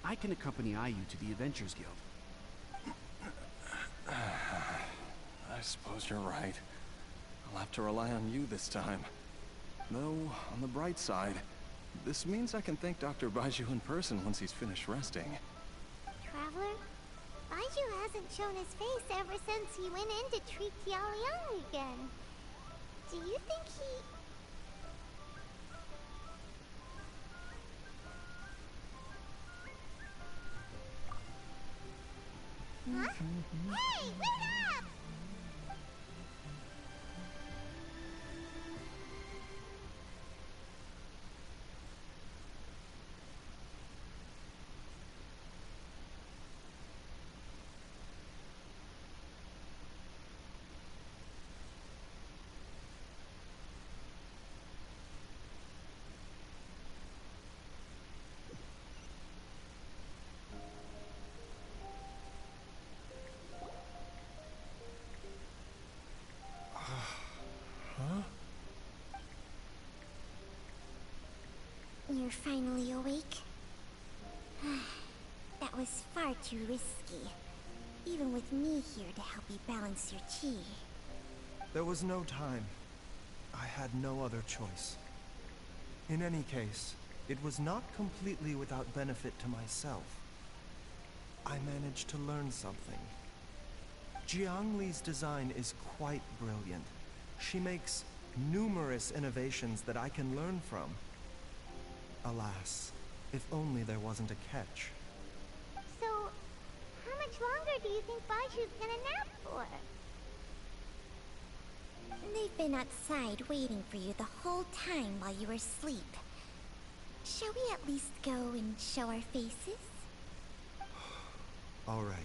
I can accompany Ayu to the Adventurers Guild. I suppose you're right. I'll have to rely on you this time. Though, on the bright side, this means I can thank Dr. Baizhu in person once he's finished resting. Traveler, Baizhu hasn't shown his face ever since he went in to treat Jialiang again. Do you think he... Huh? Hey, wait up! You're finally awake? That was far too risky. Even with me here to help you balance your chi. There was no time. I had no other choice. In any case, it was not completely without benefit to myself. I managed to learn something. Jiangli's design is quite brilliant. She makes numerous innovations that I can learn from. Alas, if only there wasn't a catch. So, how much longer do you think Baizhu's gonna nap for? They've been outside waiting for you the whole time while you were asleep. Shall we at least go and show our faces? All right.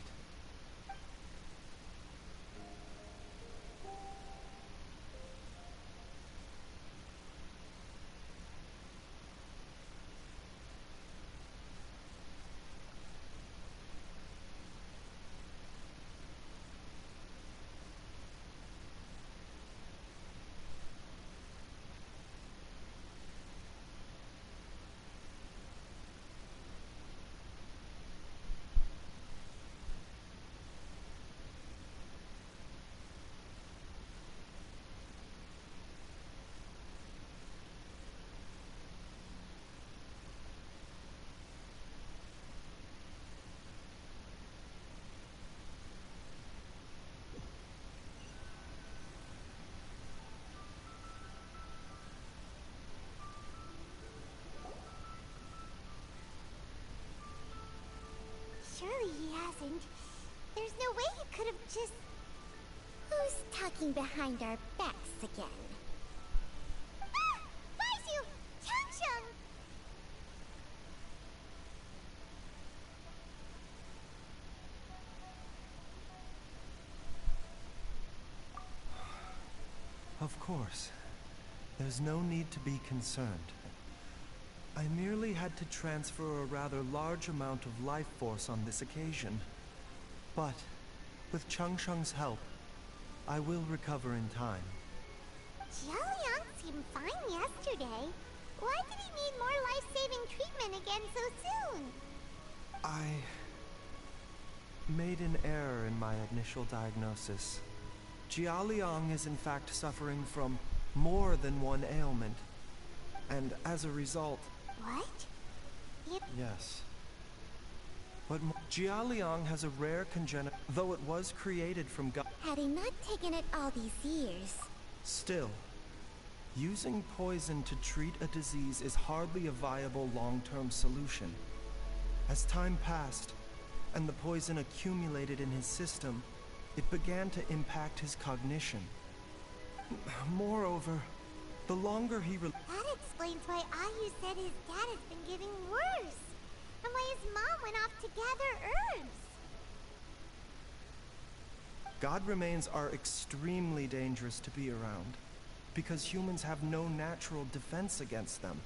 Surely he hasn't. There's no way he could have just... Who's talking behind our backs again? Ah! Baizhu! Changsheng! Of course. There's no need to be concerned. I merely had to transfer a rather large amount of life force on this occasion. But, with Changsheng's help, I will recover in time. Jialiang seemed fine yesterday. Why did he need more life-saving treatment again so soon? I made an error in my initial diagnosis. Jialiang is in fact suffering from more than one ailment. And as a result... What? Yes. But Jialiang has a rare congenital... Though it was created from God... Had he not taken it all these years... Still, using poison to treat a disease is hardly a viable long-term solution. As time passed, and the poison accumulated in his system, it began to impact his cognition. Moreover, the longer he... That explains why Ayu said his dad has been getting worse, and why his mom went off to gather herbs. God remains are extremely dangerous to be around, because humans have no natural defense against them.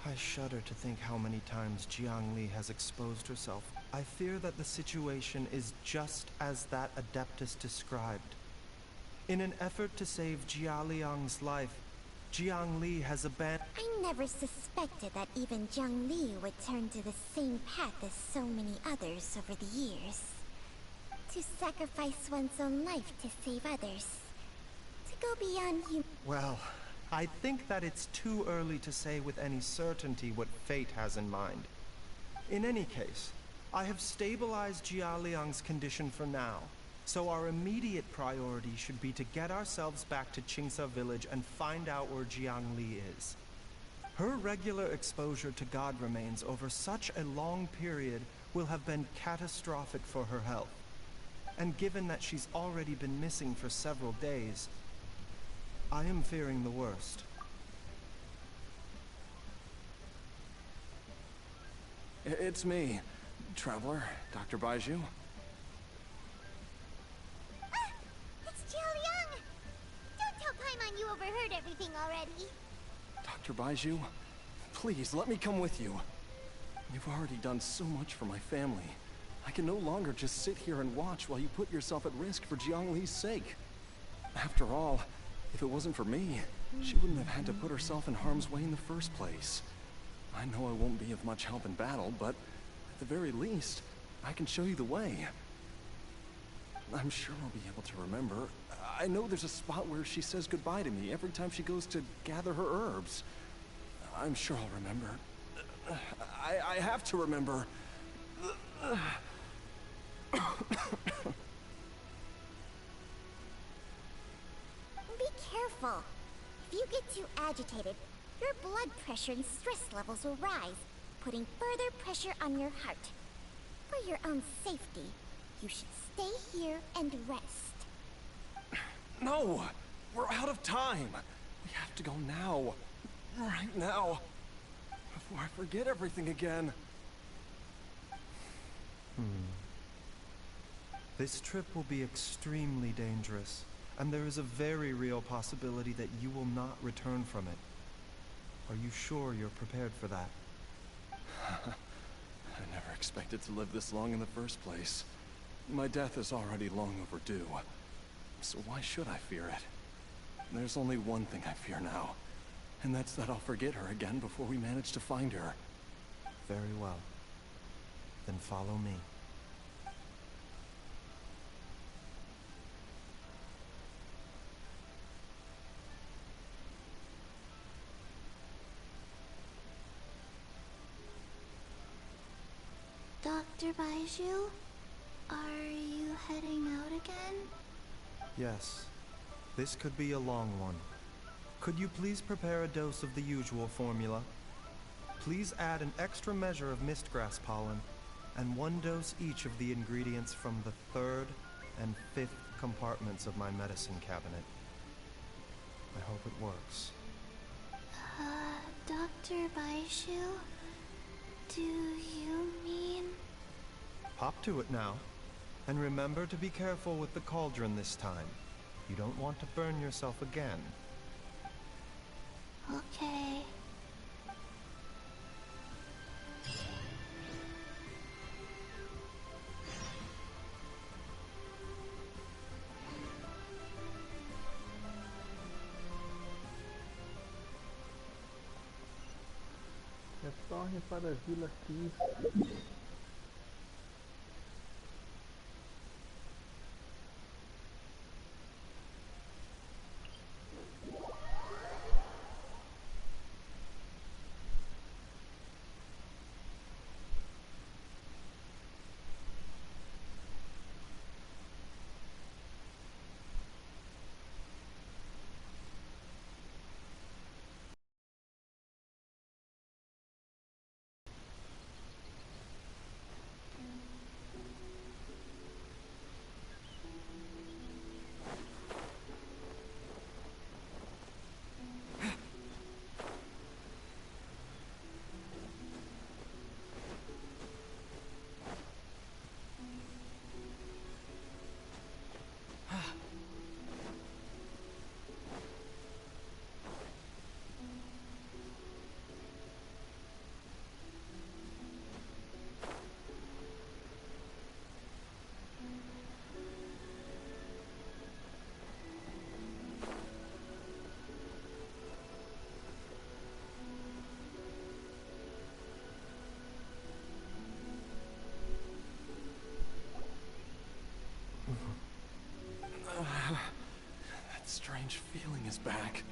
I shudder to think how many times Jiangli has exposed herself. I fear that the situation is just as that Adeptus described. In an effort to save Jialiang's life, Jiangli has abandoned... I never suspected that even Jiangli would turn to the same path as so many others over the years. To sacrifice one's own life to save others. To go beyond human... Well, I think that it's too early to say with any certainty what fate has in mind. In any case, I have stabilized Jialiang's condition for now, so our immediate priority should be to get ourselves back to Qingsa village and find out where Jiangli is. Her regular exposure to God remains over such a long period will have been catastrophic for her health. And given that she's already been missing for several days, I am fearing the worst. It's me, Traveler, Dr. Baizhu. Ah! It's Jialiang! Don't tell Paimon you overheard everything already. Dr. Baizhu, please let me come with you. You've already done so much for my family. I can no longer just sit here and watch while you put yourself at risk for Jiangli's sake. After all, if it wasn't for me, she wouldn't have had to put herself in harm's way in the first place. I know I won't be of much help in battle, but at the very least, I can show you the way. I'm sure I'll be able to remember. I know there's a spot where she says goodbye to me every time she goes to gather her herbs. I'm sure I'll remember. I have to remember. Be careful. If you get too agitated, your blood pressure and stress levels will rise, putting further pressure on your heart. For your own safety, you should stay here and rest. No! We're out of time! We have to go now. Right now. Before I forget everything again. This trip will be extremely dangerous, and there is a very real possibility that you will not return from it. Are you sure you're prepared for that? I never expected to live this long in the first place. My death is already long overdue. So why should I fear it? There's only one thing I fear now, and that's that I'll forget her again before we manage to find her. Very well. Then follow me. Dr. Baizhu, are you heading out again? Yes. This could be a long one. Could you please prepare a dose of the usual formula? Please add an extra measure of mistgrass pollen, and 1 dose each of the ingredients from the 3rd and 5th compartments of my medicine cabinet. I hope it works. Dr. Baizhu? Do you mean... Hop to it now. And remember to be careful with the cauldron this time. You don't want to burn yourself again. Okay. Retorne para a Vila 15. That strange feeling is back.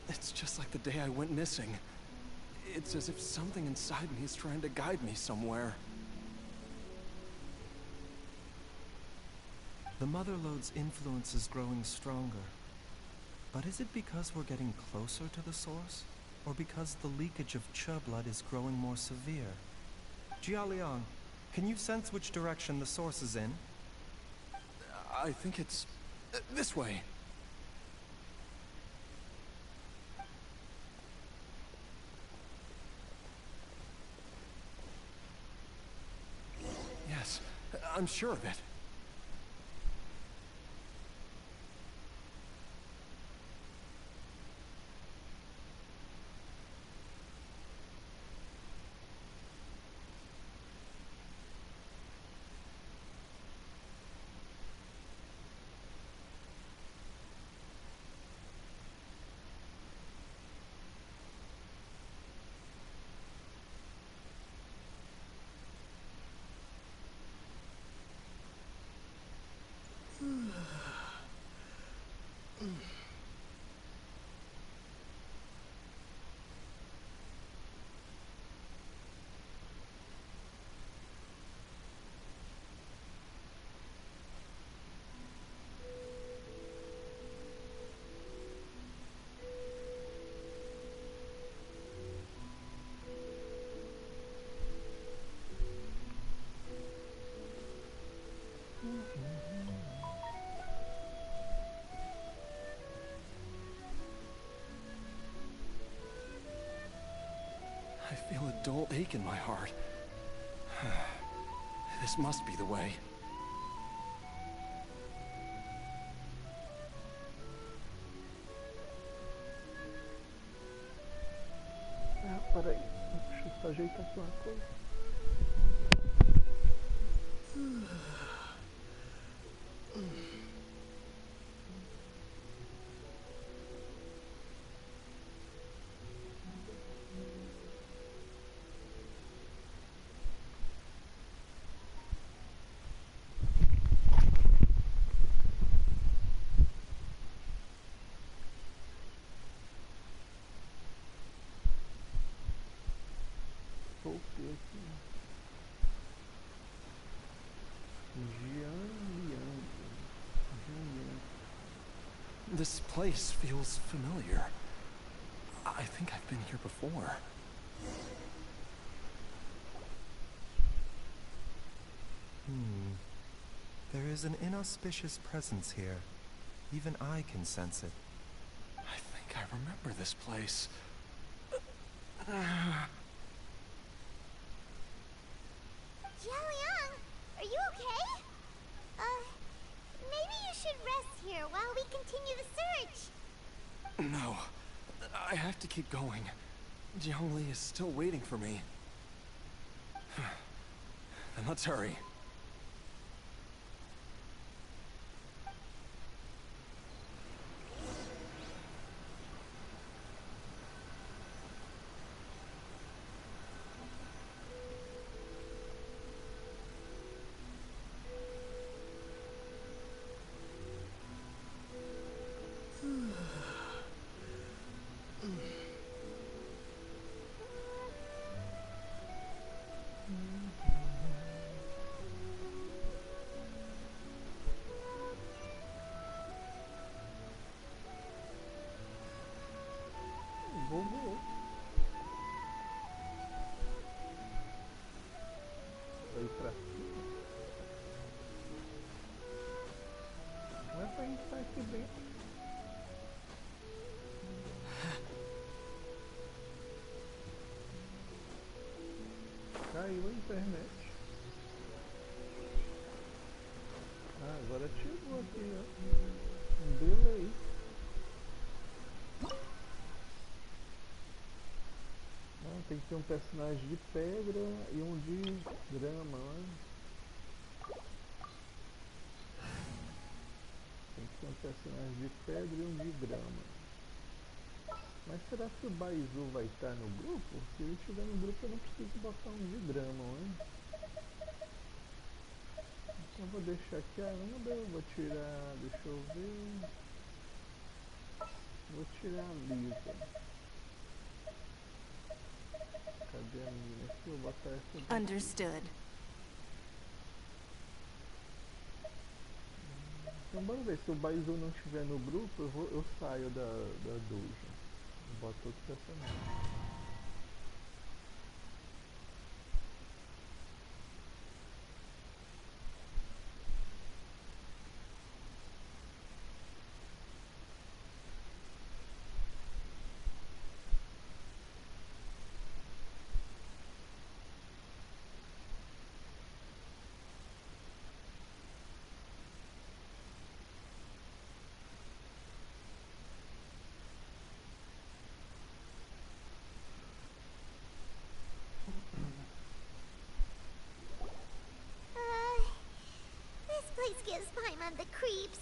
It's just like the day I went missing. It's as if something inside me is trying to guide me somewhere. The Mother Lode's influence is growing stronger. But is it because we're getting closer to the source? Or because the leakage of Che blood is growing more severe? Jialiang, can you sense which direction the source is in? I think it's... this way. Yes, I'm sure of it. I feel a dull ache in my heart. This must be the way. Peraí, deixa eu só ajeitar aqui uma coisa. Voltei aqui. This place feels familiar. I think I've been here before. There is an inauspicious presence here. Even I can sense it. I think I remember this place. Jiaoliang, are you okay? Maybe you should rest here while we continue the search. No, I have to keep going. Jiangli is still waiting for me. Then let's hurry. Vou. Aí pra cima. Não é pra gente estar aqui dentro. Caiu a internet. Ah, agora chegou aqui, ó. Um delay. Tem que ter um personagem de pedra e um de grama, né? Tem que ter um personagem de pedra e um de grama. Mas será que o Baizhu vai estar no grupo? Se ele estiver no grupo eu não preciso botar um de grama, né? Então eu vou deixar aqui a onda, eu vou tirar, deixa eu ver... Vou tirar a Lisa. Cadê a menina aqui? Eu vou botar essa daqui. Understood. Então bora ver, se o Baizhu não estiver no grupo, eu saio da dungeon. Boto outro personagem. This place gives Paimon the creeps.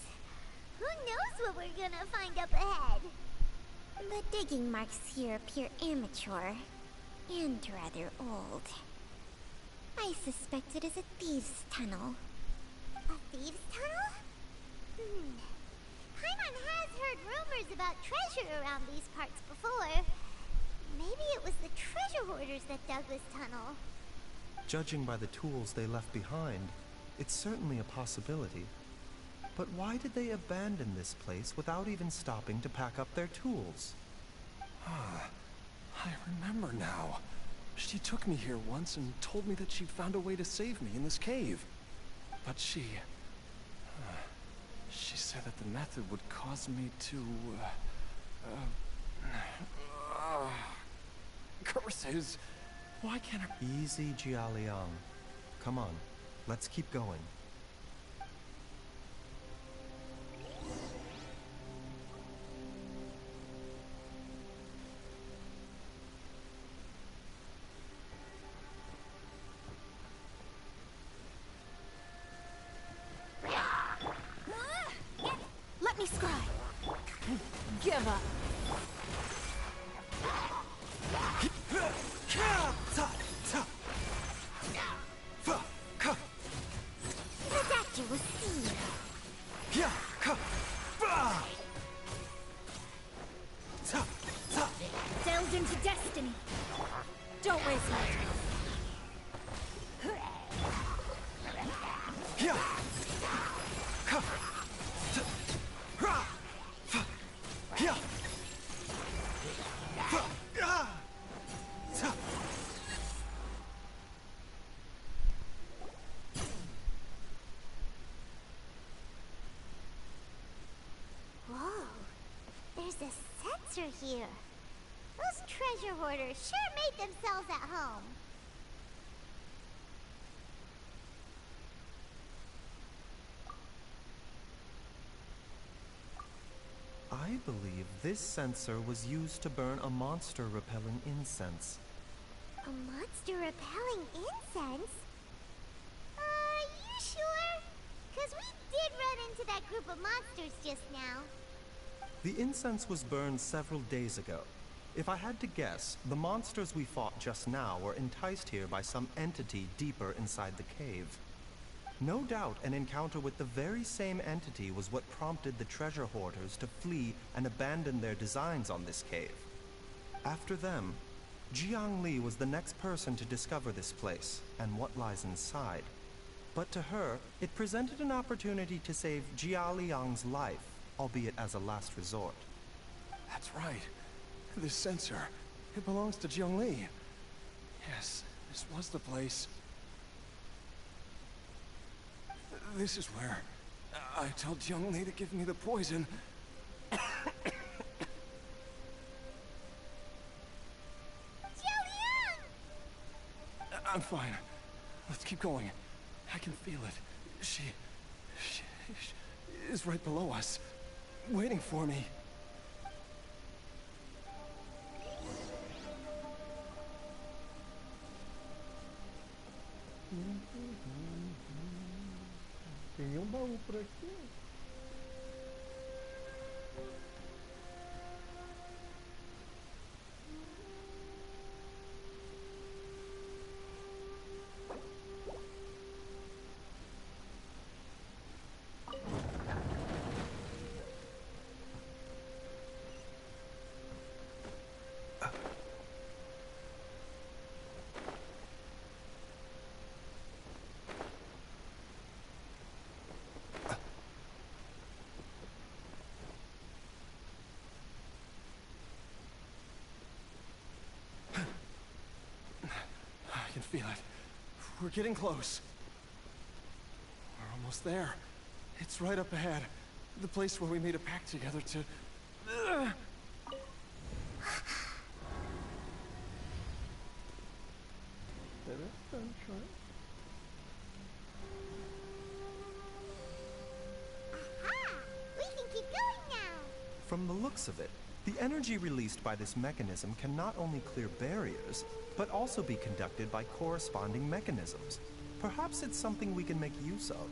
Who knows what we're gonna find up ahead? The digging marks here appear amateur and rather old. I suspect it is a thieves' tunnel. A thieves' tunnel? Paimon has heard rumors about treasure around these parts before. Maybe it was the treasure hoarders that dug this tunnel. Judging by the tools they left behind, it's certainly a possibility. But why did they abandon this place without even stopping to pack up their tools? I remember now. She took me here once and told me that she'd found a way to save me in this cave. But she She said that the method would cause me to, curses! Why can't I— Easy, Jialiang. Come on, let's keep going. Let me scry. Give up. That you will see. Delved into destiny. Don't waste my time. Whoa, there's a sensor here. Those treasure hoarders sure made themselves at home. I believe this sensor was used to burn a monster-repelling incense. A monster repelling incense? Are you sure? 'Cause we did run into that group of monsters just now. The incense was burned several days ago. If I had to guess, the monsters we fought just now were enticed here by some entity deeper inside the cave. No doubt an encounter with the very same entity was what prompted the treasure hoarders to flee and abandon their designs on this cave. After them, Jiang Li was the next person to discover this place and what lies inside. But to her, it presented an opportunity to save Jia Liang's life, albeit as a last resort. That's right. This sensor, it belongs to Jiang Li. Yes, this was the place. This is where I told Jiang Li to give me the poison. I'm fine. Let's keep going. I can feel it. She is right below us, waiting for me. Tem nenhum baú por aqui. I can feel it. We're getting close. We're almost there. It's right up ahead. The place where we made a pact together to... Interessante, né? Aha! We can keep going now. From the looks of it, the energy released by this mechanism can not only clear barriers, but also be conducted by corresponding mechanisms. Perhaps it's something we can make use of.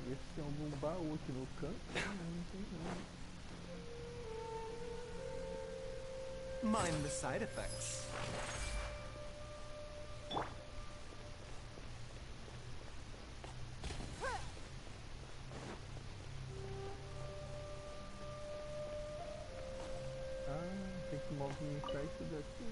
Ver se tem algum baú aqui no canto. Não tem nada. Mind the side effects. Tem que movimentar isso daqui.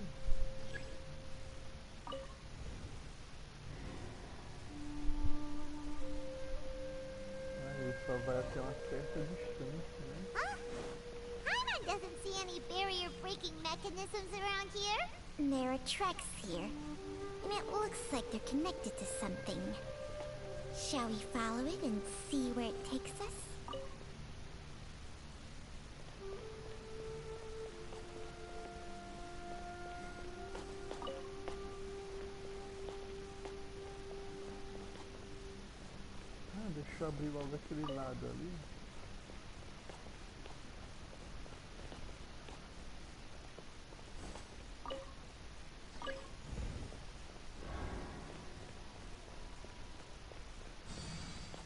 Ele só vai até uma certa distância, né? any barrier-breaking mechanisms around here? There are tracks here, and it looks like they're connected to something. Shall we follow it and see where it takes us? Deixa eu abrir logo aquele lado ali.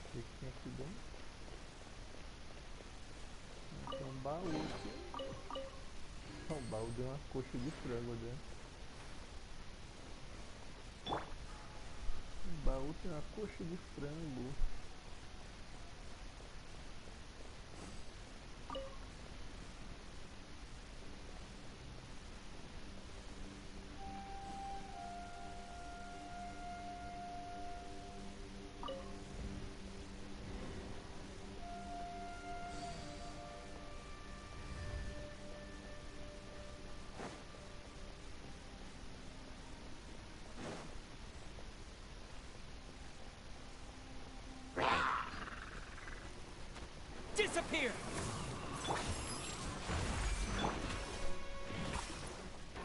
O que tem aqui dentro? Tem um baú aqui. O baú deu uma coxa de frango dentro. O baú tem uma coxa de frango. Disappear!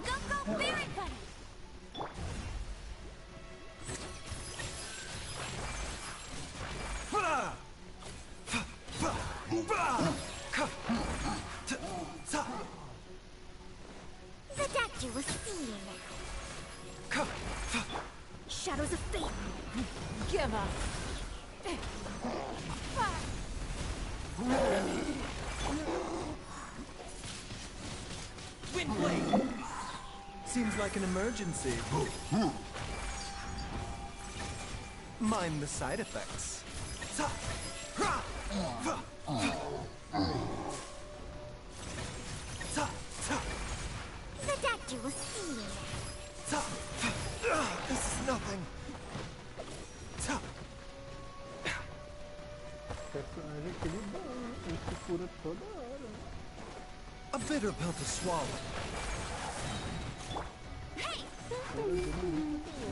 Go, Spirit Bunny! The doctor will see you now. Shadows of fate. Give up. Windblade! Seems like an emergency. Mind the side effects. The doctor will see you now. This is nothing. Personagem aquele bom, né? Ele se cura toda hora. A bitter pill to swallow. Hey!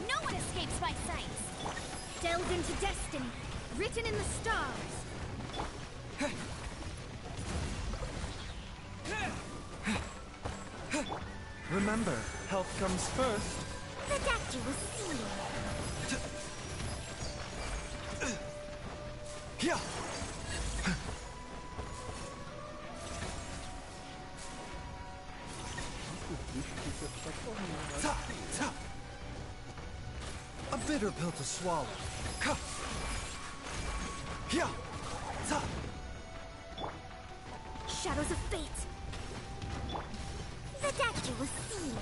No one escapes my sights! Delved into destiny. Written in the stars. Remember, health comes first. The doctor will see you. Yeah. A bitter pill to swallow. Yeah. Shadows of fate. The doctor will see you.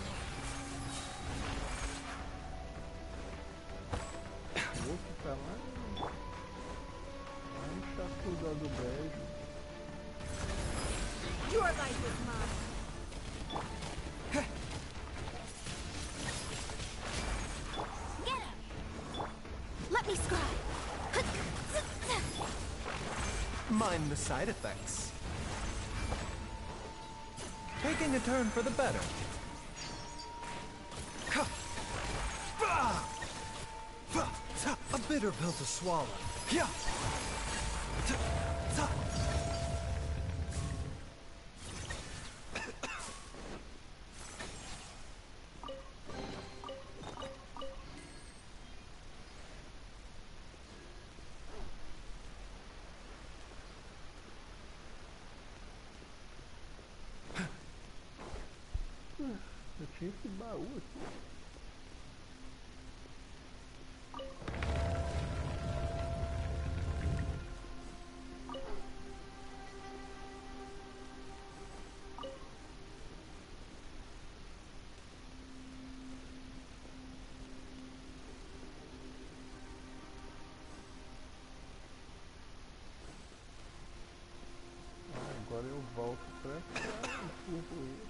O outro tá lá no chapéu do Baizhu. Your life is mine. Get him! Let me scry. Mind the side effects. Taking a turn for the better. A bitter pill to swallow. Yeah. Eu tinha esse baú aqui. Agora eu volto pra cá e empurro ele.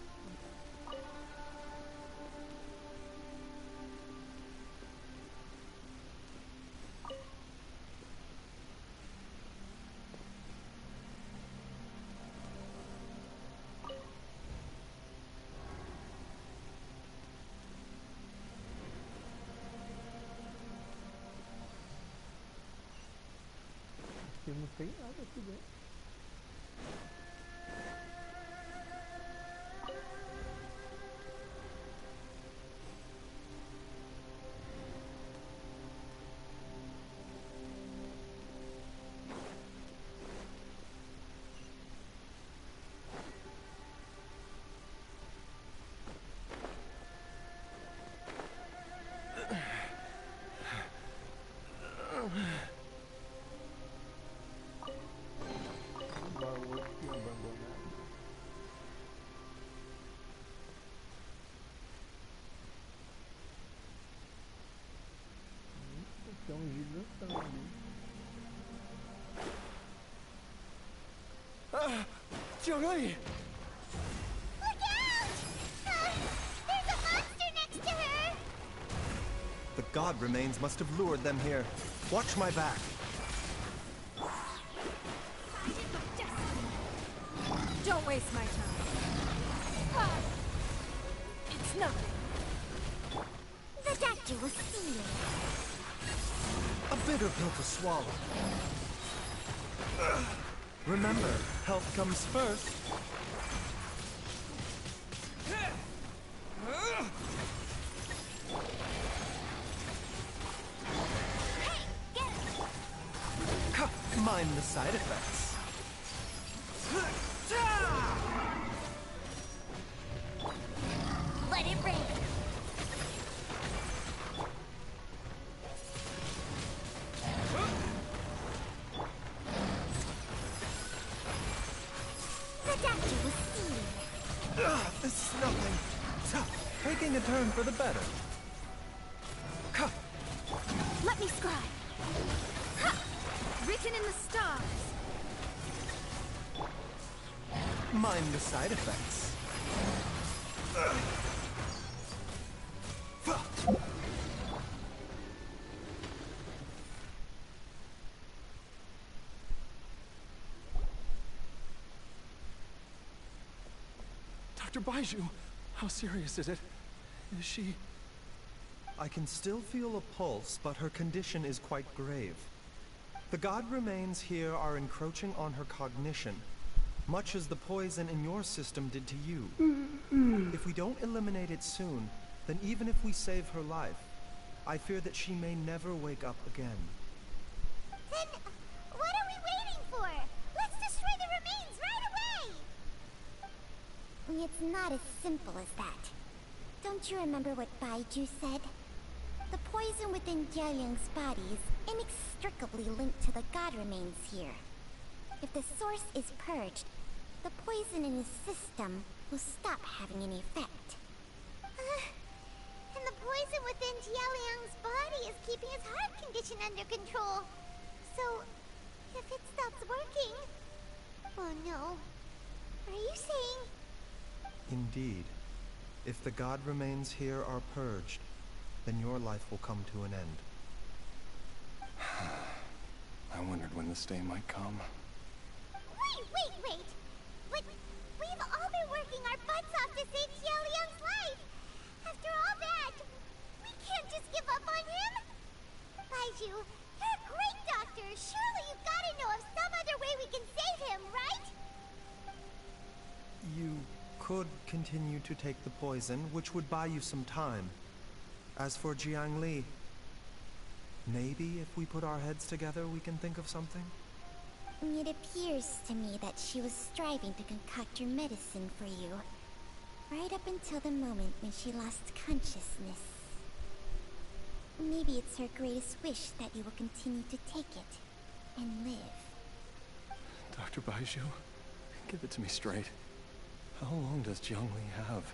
não tem nada aqui dentro. Tem um gigantão ali. Jiangli! Look out! There's a monster next to her! The god remains must have lured them here. Watch my back. Don't waste my time. It's nothing. The doctor will see you. A bitter pill to swallow. Remember, health comes first. Mind the side effects. Let it rain. The doctor will see you. This is nothing. Taking a turn for the better. Let me scribe. Ha! Written in the stars. Mind the side effects. Dr. Baizhu, how serious is it? Is she... I can still feel a pulse, but her condition is quite grave. The god remains here are encroaching on her cognition, much as the poison in your system did to you. If we don't eliminate it soon, then even if we save her life, I fear that she may never wake up again. Then, what are we waiting for? Let's destroy the remains right away! It's not as simple as that. Don't you remember what Baizhu said? The poison within Jiaoyang's body is inextricably linked to the god remains here. If the source is purged, the poison in his system will stop having any effect. And the poison within Jiaoyang's body is keeping his heart condition under control. So, if it stops working... Oh no. Are you saying... Indeed. If the god remains here are purged, then your life will come to an end. I wondered when this day might come. Wait! But we've all been working our butts off to save Xiaoliang's life! After all that, we can't just give up on him! Baizhu, you're a great doctor! Surely you've gotta know of some other way we can save him, right? You could continue to take the poison, which would buy you some time. As for Jiangli, maybe if we put our heads together we can think of something? It appears to me that she was striving to concoct your medicine for you, right up until the moment when she lost consciousness. Maybe it's her greatest wish that you will continue to take it, and live. Dr. Baizhu, give it to me straight. How long does Jiangli have?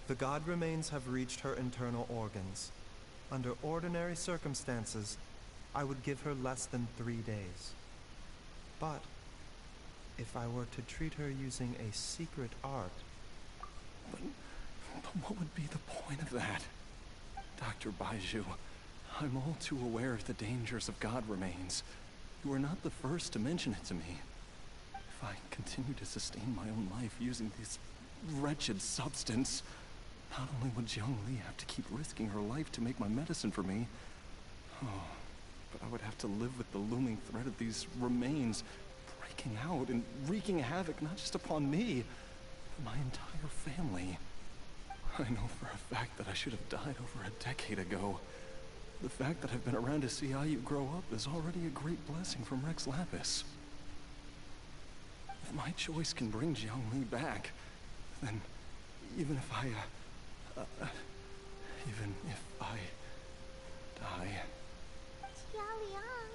The god remains have reached her internal organs. Under ordinary circumstances, I would give her less than 3 days. But if I were to treat her using a secret art... But what would be the point of that? Dr. Baizhu, I'm all too aware of the dangers of god remains. You are not the first to mention it to me. If I continue to sustain my own life using this wretched substance, not only would Jiangli have to keep risking her life to make my medicine for me, but I would have to live with the looming threat of these remains breaking out and wreaking havoc not just upon me, but my entire family. I know for a fact that I should have died over a decade ago. The fact that I've been around to see how you grow up is already a great blessing from Rex Lapis. If my choice can bring Jiangli back, then even if I die... Jialiang.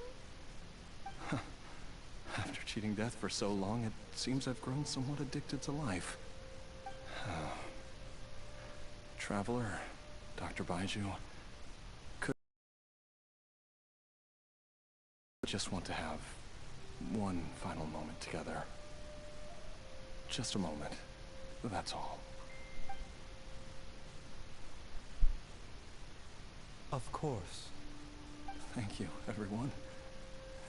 After cheating death for so long, it seems I've grown somewhat addicted to life. Traveler, Dr. Baizhu, could just want to have one final moment together. Just a moment. That's all. Of course. Thank you, everyone.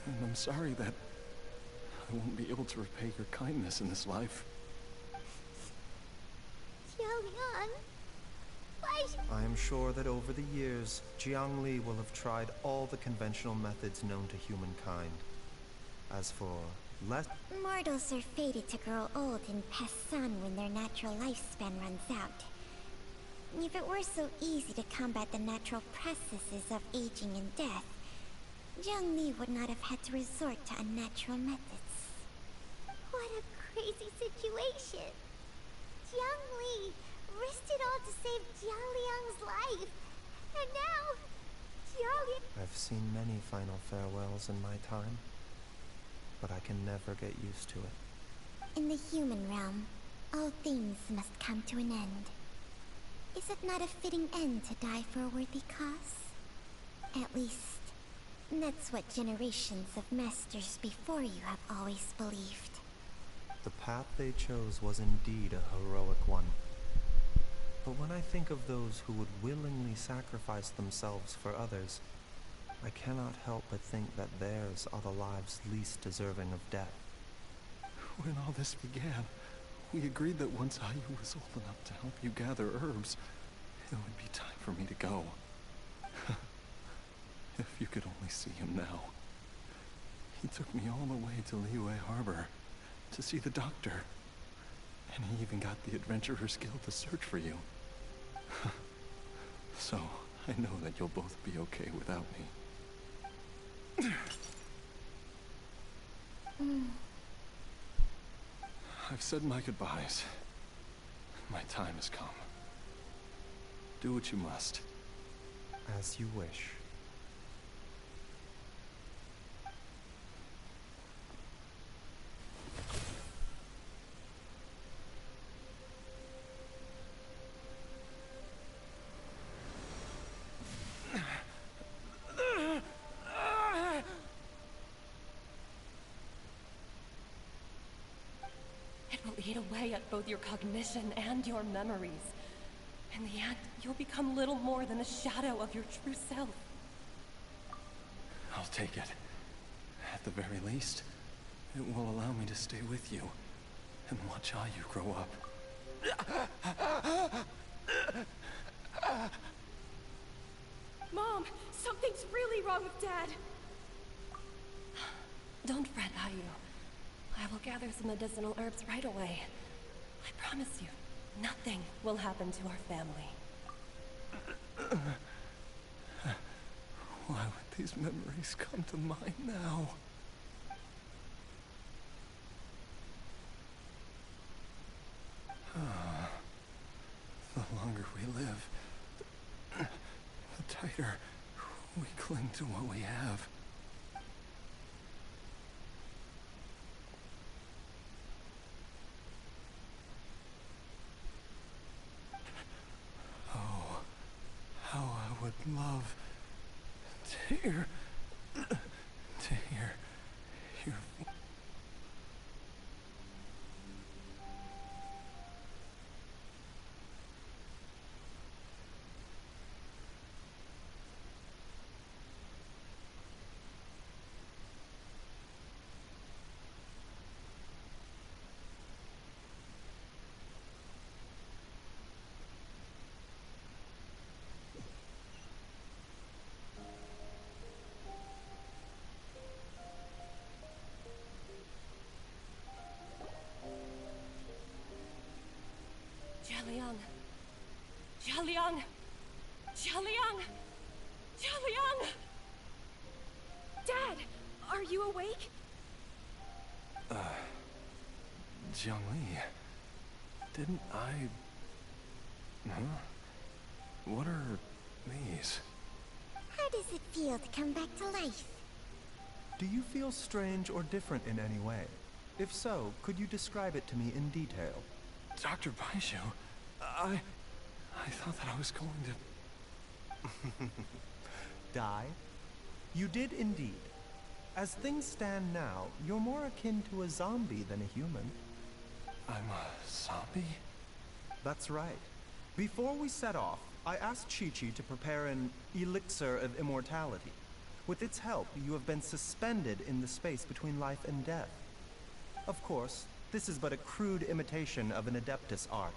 And I'm sorry that I won't be able to repay your kindness in this life. Jialiang. I am sure that over the years, Jiangli will have tried all the conventional methods known to humankind. As for Mortals are fated to grow old and pass on when their natural lifespan runs out. If it were so easy to combat the natural processes of aging and death, Jiangli would not have had to resort to unnatural methods. What a crazy situation! Jiangli risked it all to save Jialiang's life, and now Jialiang... I've seen many final farewells in my time, but I can never get used to it. In the human realm, all things must come to an end. Is it not a fitting end to die for a worthy cause? At least, that's what generations of masters before you have always believed. The path they chose was indeed a heroic one. But when I think of those who would willingly sacrifice themselves for others, I cannot help but think that theirs are the lives least deserving of death. When all this began, we agreed that once Ayu was old enough to help you gather herbs, it would be time for me to go. If you could only see him now. He took me all the way to Liyue Harbor to see the doctor. And he even got the Adventurer's Guild to search for you. So, I know that you'll both be okay without me. I've said my goodbyes. My time has come. Do what you must. As you wish. It will eat away at both your cognition and your memories. In the end, you'll become little more than a shadow of your true self. I'll take it. At the very least, it will allow me to stay with you and watch how you grow up. Mom, something's really wrong with Dad. Don't fret, Ayu. I will gather some medicinal herbs right away. I promise you, nothing will happen to our family. Why would these memories come to mind now? The longer we live, the tighter we cling to what we have. Oh, how I would love to hear your voice. Jialiang. Jialiang! Jialiang! Jialiang! Dad, are you awake? Jiangli, didn't I... Huh? What are these? How does it feel to come back to life? Do you feel strange or different in any way? If so, could you describe it to me in detail? Dr. Baizhu, I thought that I was going to... Die? You did indeed. As things stand now, you're more akin to a zombie than a human. I'm a zombie? That's right. Before we set off, I asked Chi-Chi to prepare an elixir of immortality. With its help, you have been suspended in the space between life and death. Of course, this is but a crude imitation of an Adeptus art.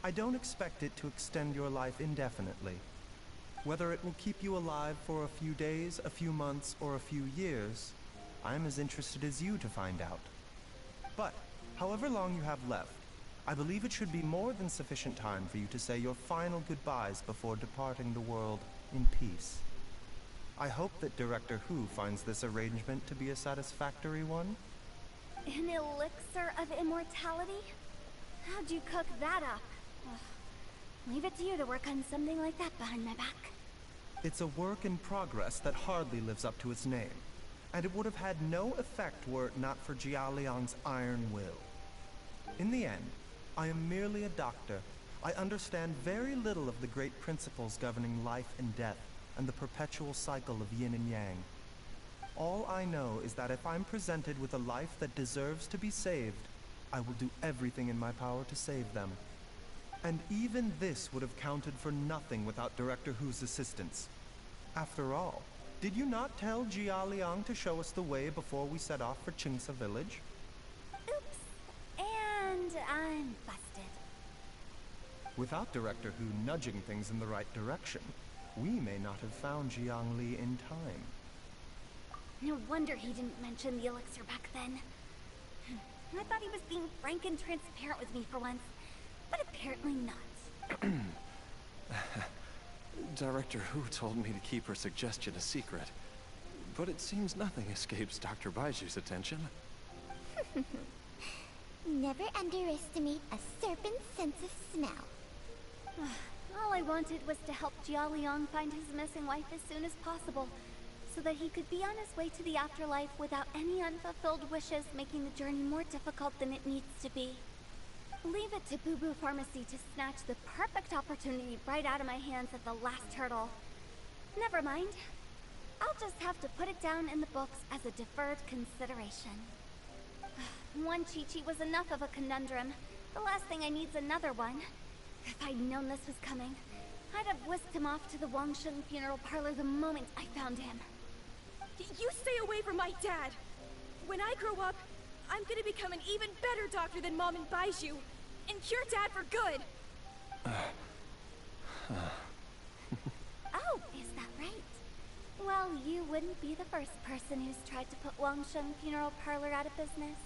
I don't expect it to extend your life indefinitely. Whether it will keep you alive for a few days, a few months, or a few years, I'm as interested as you to find out. But, however long you have left, I believe it should be more than sufficient time for you to say your final goodbyes before departing the world in peace. I hope that Director Hu finds this arrangement to be a satisfactory one. An elixir of immortality? How'd you cook that up? Ugh. Leave it to you to work on something like that behind my back. It's a work in progress that hardly lives up to its name, and it would have had no effect were it not for Jialiang's iron will. In the end, I am merely a doctor. I understand very little of the great principles governing life and death, and the perpetual cycle of yin and yang. All I know is that if I'm presented with a life that deserves to be saved, I will do everything in my power to save them. And even this would have counted for nothing without Director Hu's assistance. After all, did you not tell Jialiang to show us the way before we set off for Qingce village? Oops. And I'm busted. Without Director Hu nudging things in the right direction, we may not have found Jiangli in time. No wonder he didn't mention the elixir back then. I thought he was being frank and transparent with me for once, but apparently not. Director Hu told me to keep her suggestion a secret, but it seems nothing escapes Dr. Baizhu's attention. Never underestimate a serpent's sense of smell. All I wanted was to help Jialiang find his missing wife as soon as possible, so that he could be on his way to the afterlife without any unfulfilled wishes making the journey more difficult than it needs to be. Leave it to Boo Boo Pharmacy to snatch the perfect opportunity right out of my hands at the last hurdle. Never mind. I'll just have to put it down in the books as a deferred consideration. One Chi-Chi was enough of a conundrum. The last thing I need's another one. If I'd known this was coming, I'd have whisked him off to the Wangsheng funeral parlor the moment I found him. You stay away from my dad! When I grow up, I'm gonna become an even better doctor than Mom and Baizhu, and cure Dad for good! Oh, is that right? Well, you wouldn't be the first person who's tried to put Wangsheng funeral parlor out of business.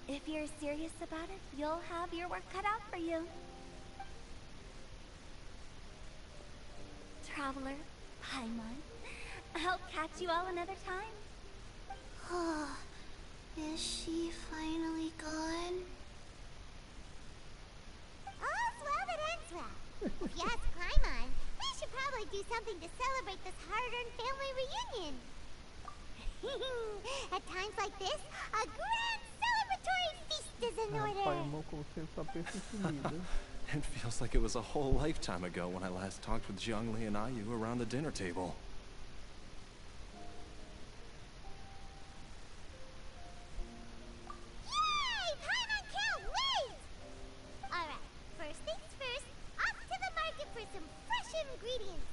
If you're serious about it, you'll have your work cut out for you. Traveler, Paimon, I'll catch you all another time. Oh, is she finally gone? All's well that ends well. If you ask Paimon, we should probably do something to celebrate this hard-earned family reunion. At times like this, a grand celebratory feast is in order. Paimon como sempre só pensa em comida. It feels like it was a whole lifetime ago when I last talked with Jiangli and Ayu around the dinner table. Yay! Paimon can't wait! Alright, first things first, off to the market for some fresh ingredients.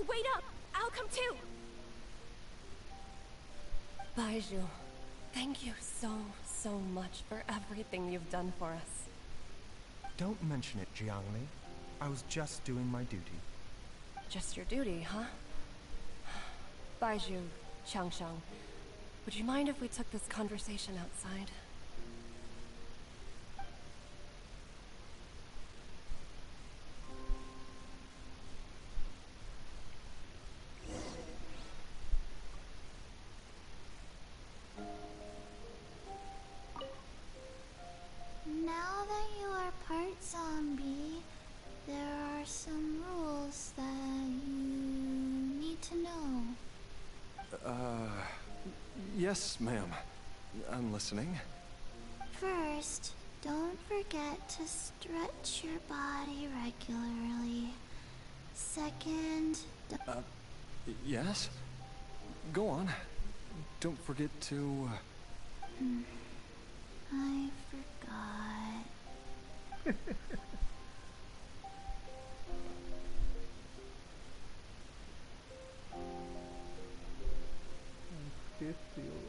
Wait up! I'll come too! Baizhu, thank you so much for everything you've done for us. Don't mention it, Jiangli. I was just doing my duty. Just your duty, huh? Baizhu, Changsheng, would you mind if we took this conversation outside? part zombie, there are some rules that you need to know. Yes, ma'am. I'm listening. First, don't forget to stretch your body regularly. Second, Yes? Go on. Don't forget to... I forgot. Esqueceu.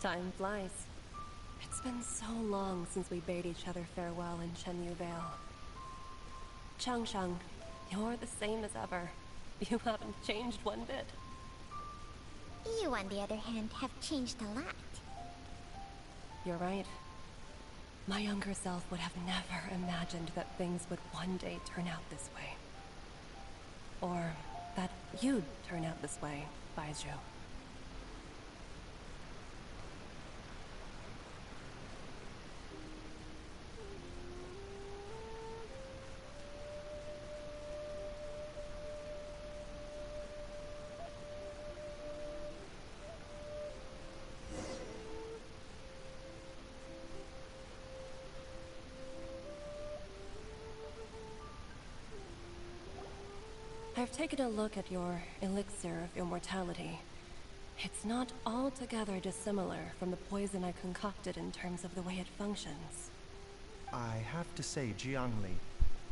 Time flies. It's been so long since we bade each other farewell in Chenyu Vale. Changsheng, you're the same as ever. You haven't changed one bit. You, on the other hand, have changed a lot. You're right. My younger self would have never imagined that things would one day turn out this way. Or that you'd turn out this way, Baizhu. I've taken a look at your elixir of immortality. It's not altogether dissimilar from the poison I concocted in terms of the way it functions. I have to say, Jiangli,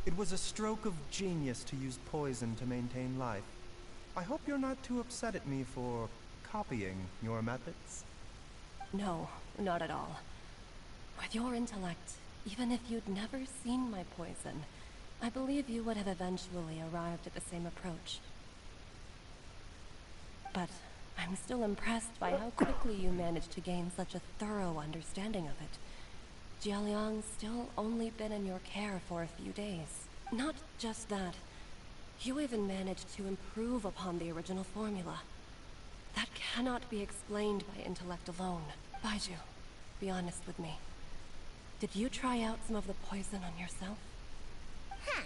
it was a stroke of genius to use poison to maintain life. I hope you're not too upset at me for copying your methods. No, not at all. With your intellect, even if you'd never seen my poison, I believe you would have eventually arrived at the same approach. But I'm still impressed by how quickly you managed to gain such a thorough understanding of it. Jialiang's still only been in your care for a few days. Not just that, you even managed to improve upon the original formula. That cannot be explained by intellect alone. Baizhu, be honest with me. Did you try out some of the poison on yourself? Huh.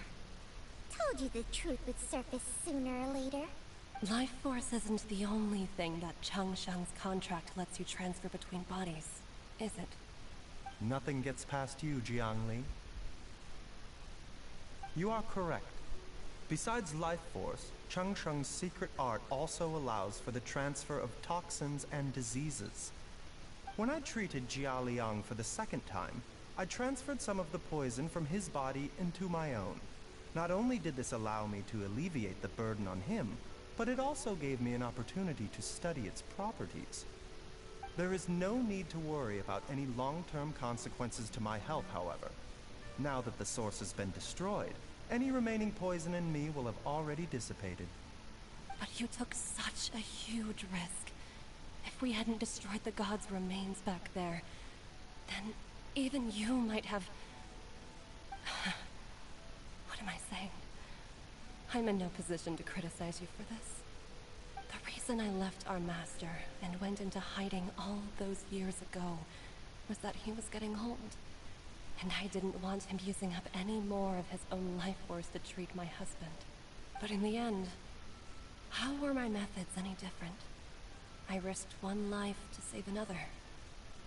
Told you the truth would surface sooner or later. Life force isn't the only thing that Changsheng's contract lets you transfer between bodies, is it? Nothing gets past you, Jiangli. You are correct. Besides life force, Changsheng's secret art also allows for the transfer of toxins and diseases. When I treated Jia Liang for the second time, I transferred some of the poison from his body into my own. Not only did this allow me to alleviate the burden on him, but it also gave me an opportunity to study its properties. There is no need to worry about any long-term consequences to my health, however. Now that the source has been destroyed, any remaining poison in me will have already dissipated. But you took such a huge risk. If we hadn't destroyed the god's remains back there, then even you might have... What am I saying? I'm in no position to criticize you for this. The reason I left our master and went into hiding all those years ago was that he was getting old. And I didn't want him using up any more of his own life force to treat my husband. But in the end, how were my methods any different? I risked one life to save another.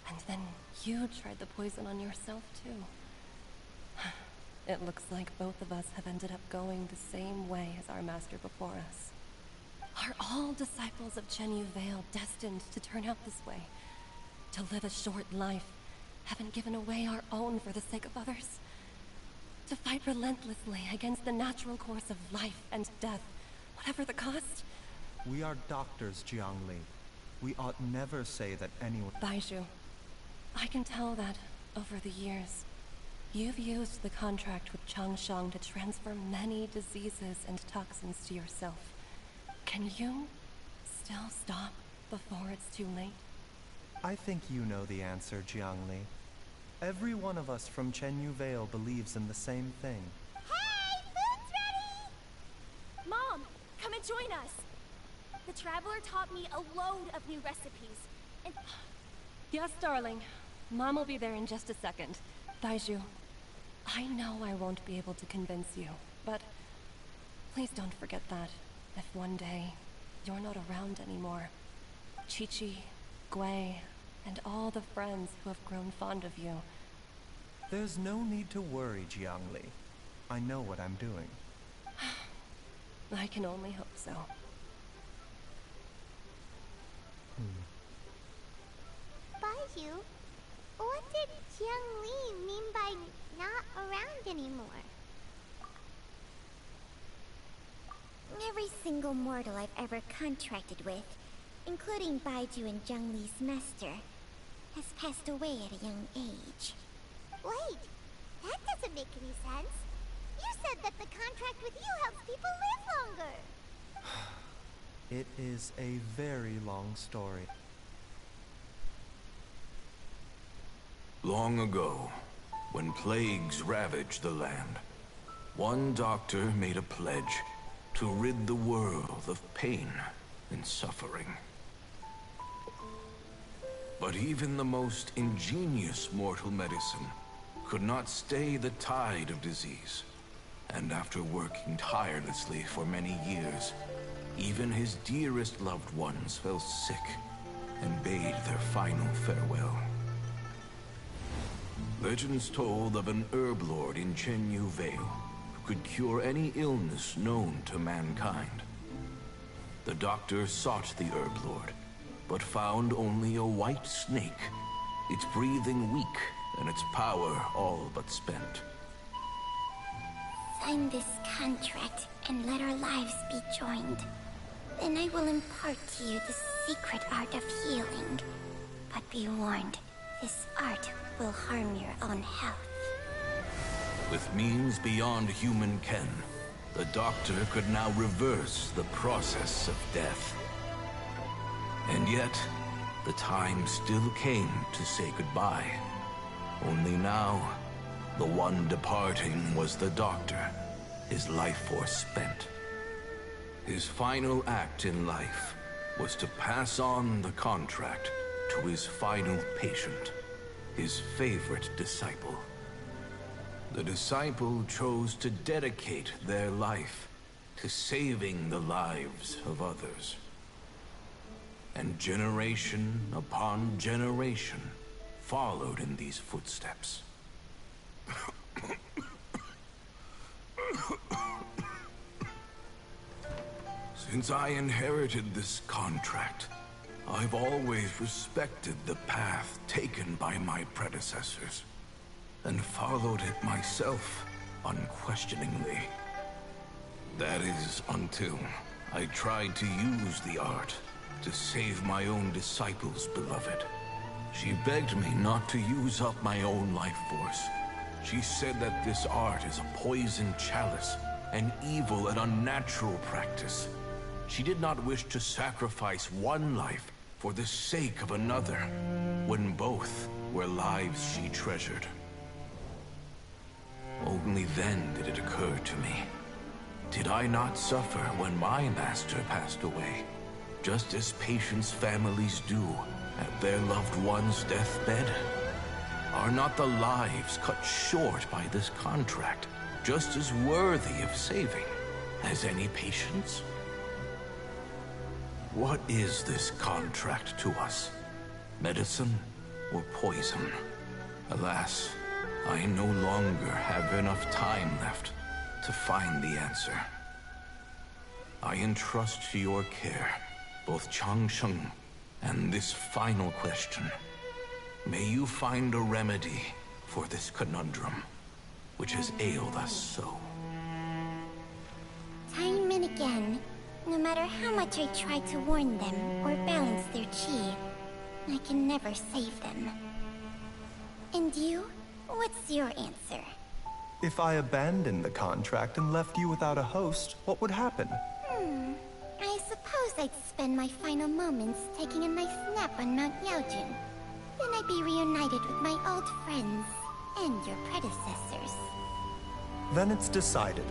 And then you tried the poison on yourself, too. It looks like both of us have ended up going the same way as our master before us. Are all disciples of Chenyu Vale destined to turn out this way? To live a short life, having given away our own for the sake of others? To fight relentlessly against the natural course of life and death, whatever the cost? We are doctors, Jiangli. We ought never say that anyone... Baizhu, I can tell that, over the years, you've used the contract with Changsheng to transfer many diseases and toxins to yourself. Can you still stop before it's too late? I think you know the answer, Jiangli. Every one of us from Chenyu Vale believes in the same thing. Hey, food's ready! Mom, come and join us. The Traveler taught me a load of new recipes, and... Yes, darling. Mom will be there in just a second. Baizhu, I know I won't be able to convince you, but please don't forget that if one day you're not around anymore, Chi-Chi, Gui, and all the friends who have grown fond of you. There's no need to worry, Jiangli. I know what I'm doing. I can only hope so. Baizhu, what did Jiang Li mean by not around anymore? Every single mortal I've ever contracted with, including Baizhu and Jiang Li's master, has passed away at a young age. Wait, that doesn't make any sense. You said that the contract with you helps people live longer. It is a very long story. Long ago, when plagues ravaged the land, one doctor made a pledge to rid the world of pain and suffering. But even the most ingenious mortal medicine could not stay the tide of disease. And after working tirelessly for many years, even his dearest loved ones fell sick and bade their final farewell. Legends told of an herb lord in Chenyu Vale who could cure any illness known to mankind. The doctor sought the herb lord, but found only a white snake, its breathing weak and its power all but spent. Sign this contract and let our lives be joined. Then I will impart to you the secret art of healing. But be warned, this art will harm your own health. With means beyond human ken, the doctor could now reverse the process of death. And yet, the time still came to say goodbye. Only now, the one departing was the doctor, his life force spent. His final act in life was to pass on the contract to his final patient, his favorite disciple. The disciple chose to dedicate their life to saving the lives of others. And generation upon generation followed in these footsteps. Since I inherited this contract, I've always respected the path taken by my predecessors, and followed it myself unquestioningly. That is, until I tried to use the art to save my own disciple's beloved. She begged me not to use up my own life force. She said that this art is a poison chalice, an evil and unnatural practice. She did not wish to sacrifice one life for the sake of another, when both were lives she treasured. Only then did it occur to me. Did I not suffer when my master passed away, just as patients' families do at their loved one's deathbed? Are not the lives cut short by this contract just as worthy of saving as any patients? What is this contract to us? Medicine or poison? Alas, I no longer have enough time left to find the answer. I entrust to your care both Changsheng and this final question. May you find a remedy for this conundrum, which has ailed us so. Time and again, no matter how much I try to warn them or balance their chi, I can never save them. And you? What's your answer? If I abandoned the contract and left you without a host, what would happen? I suppose I'd spend my final moments taking a nice nap on Mount Yaojin. Then I'd be reunited with my old friends and your predecessors. Then it's decided.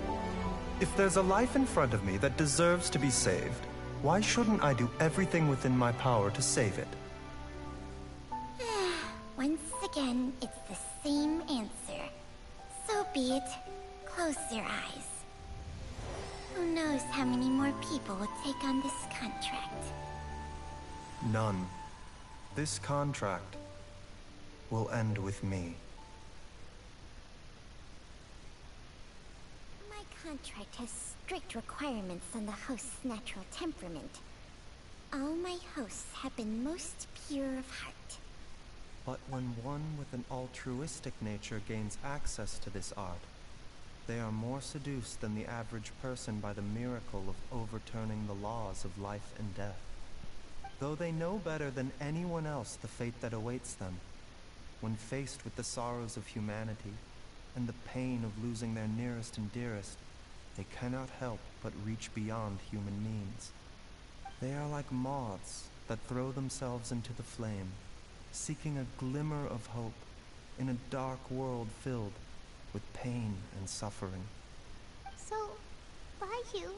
If there's a life in front of me that deserves to be saved, why shouldn't I do everything within my power to save it? Once again, it's the same answer. So be it. Close your eyes. Who knows how many more people will take on this contract? None. This contract will end with me. My contract has strict requirements on the host's natural temperament. All my hosts have been most pure of heart. But when one with an altruistic nature gains access to this art, they are more seduced than the average person by the miracle of overturning the laws of life and death. Though they know better than anyone else the fate that awaits them, when faced with the sorrows of humanity and the pain of losing their nearest and dearest, they cannot help but reach beyond human means. They are like moths that throw themselves into the flame, seeking a glimmer of hope in a dark world filled with pain and suffering. So, Baizhu,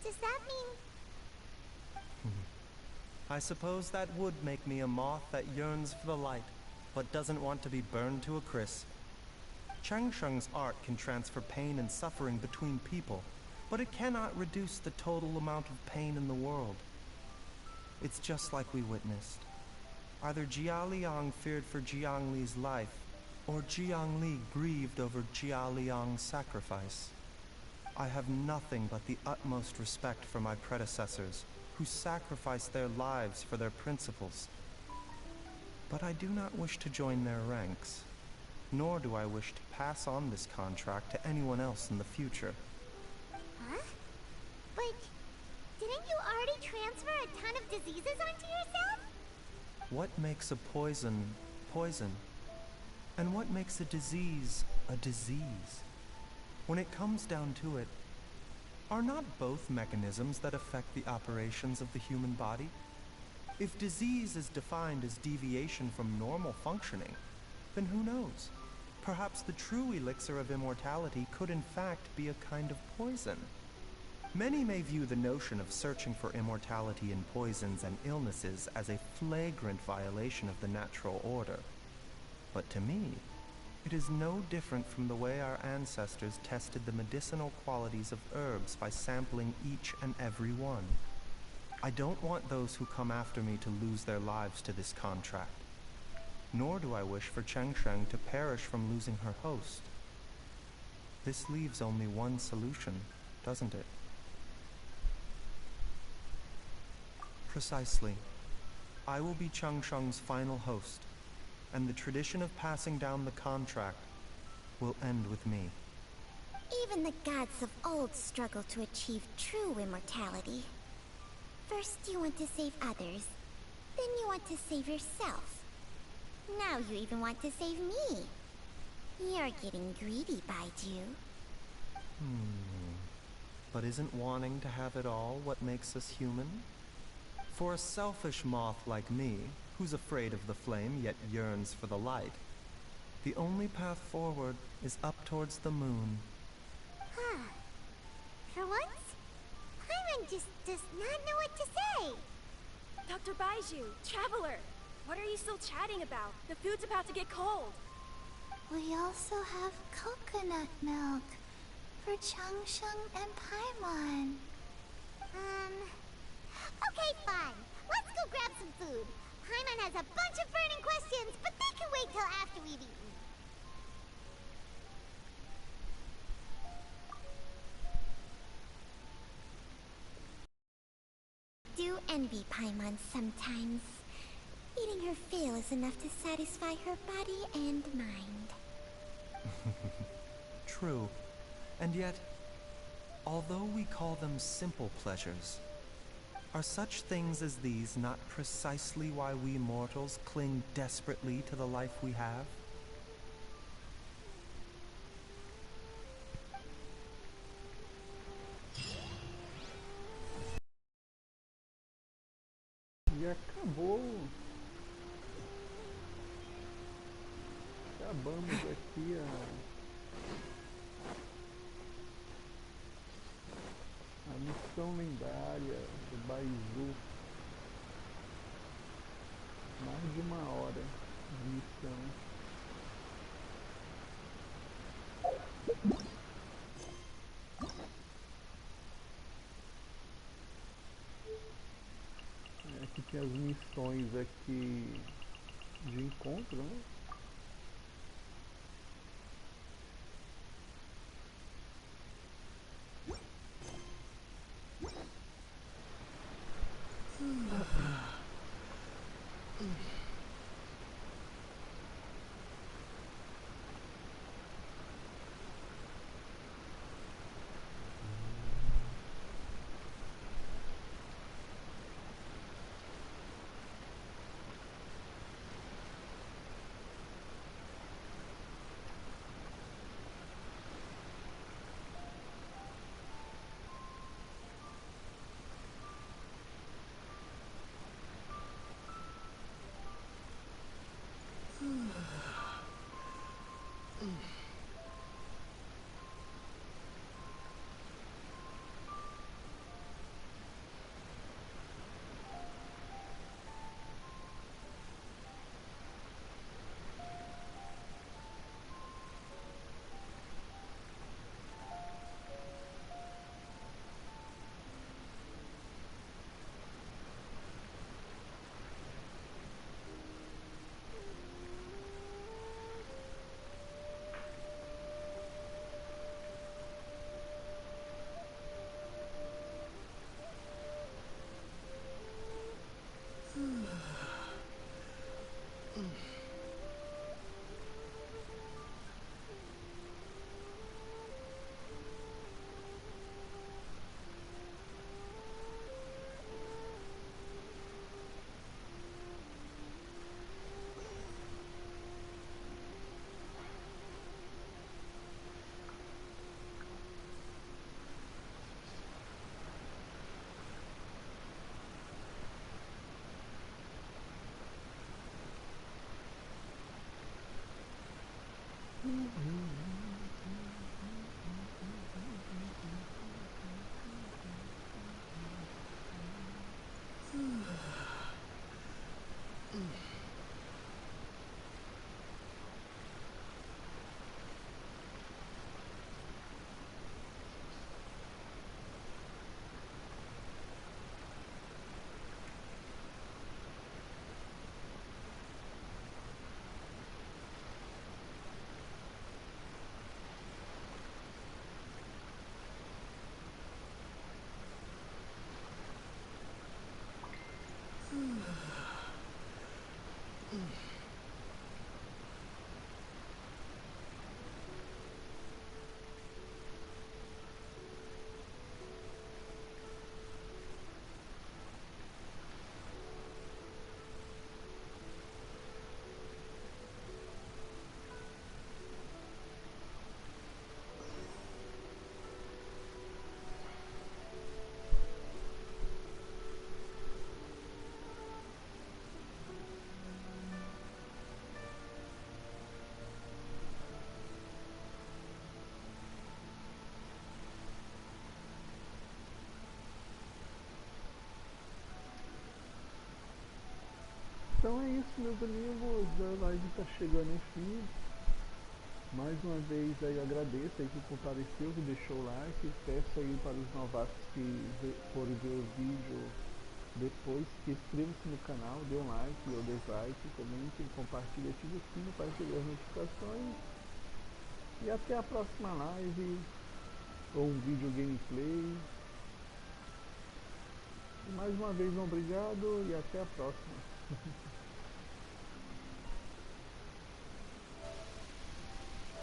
does that mean... I suppose that would make me a moth that yearns for the light, but doesn't want to be burned to a crisp. Changsheng's art can transfer pain and suffering between people, but it cannot reduce the total amount of pain in the world. It's just like we witnessed. Either Jia Liang feared for Jiang Li's life, or Jiang Li grieved over Jia Liang's sacrifice. I have nothing but the utmost respect for my predecessors, who sacrificed their lives for their principles. But I do not wish to join their ranks, nor do I wish to pass on this contract to anyone else in the future. Huh? But didn't you already transfer a ton of diseases onto yourself? What makes a poison, poison? And what makes a disease, a disease? When it comes down to it, are not both mechanisms that affect the operations of the human body? If disease is defined as deviation from normal functioning, then who knows? Perhaps the true elixir of immortality could in fact be a kind of poison. Many may view the notion of searching for immortality in poisons and illnesses as a flagrant violation of the natural order. But to me, it is no different from the way our ancestors tested the medicinal qualities of herbs by sampling each and every one. I don't want those who come after me to lose their lives to this contract. Nor do I wish for Changsheng to perish from losing her host. This leaves only one solution, doesn't it? Precisely. I will be Changsheng's final host, and the tradition of passing down the contract will end with me. Even the gods of old struggle to achieve true immortality. First you want to save others, then you want to save yourself. Now you even want to save me. You're getting greedy, Baizhu. But isn't wanting to have it all what makes us human? For a selfish moth like me, who's afraid of the flame yet yearns for the light, the only path forward is up towards the moon. For once, Paimon just does not know what to say. Dr. Baizhu, Traveler, what are you still chatting about? The food's about to get cold. We also have coconut milk for Changsheng and Paimon. Okay, fine. Let's go grab some food. Paimon has a bunch of burning questions, but they can wait till after we've eaten. Do envy Paimon sometimes. Eating her fill is enough to satisfy her body and mind. True. And yet, although we call them simple pleasures, are such things as these not precisely why we mortals cling desperately to the life we have? E acabamos aqui a missão lendária do Baizhu. Mais de 1 hora de missão. Aqui tem as missões aqui de encontro, né? Então é isso, meus amigos, a live está chegando ao fim. Mais uma vez aí eu agradeço aí que compareceu, que deixou o like. Peço aí para os novatos que forem ver o vídeo Depois que inscreva-se no canal, dê um like ou dislike, comente, compartilhe, ative o sino para receber as notificações. E até a próxima live ou um vídeo gameplay. E mais uma vez um obrigado e até a próxima.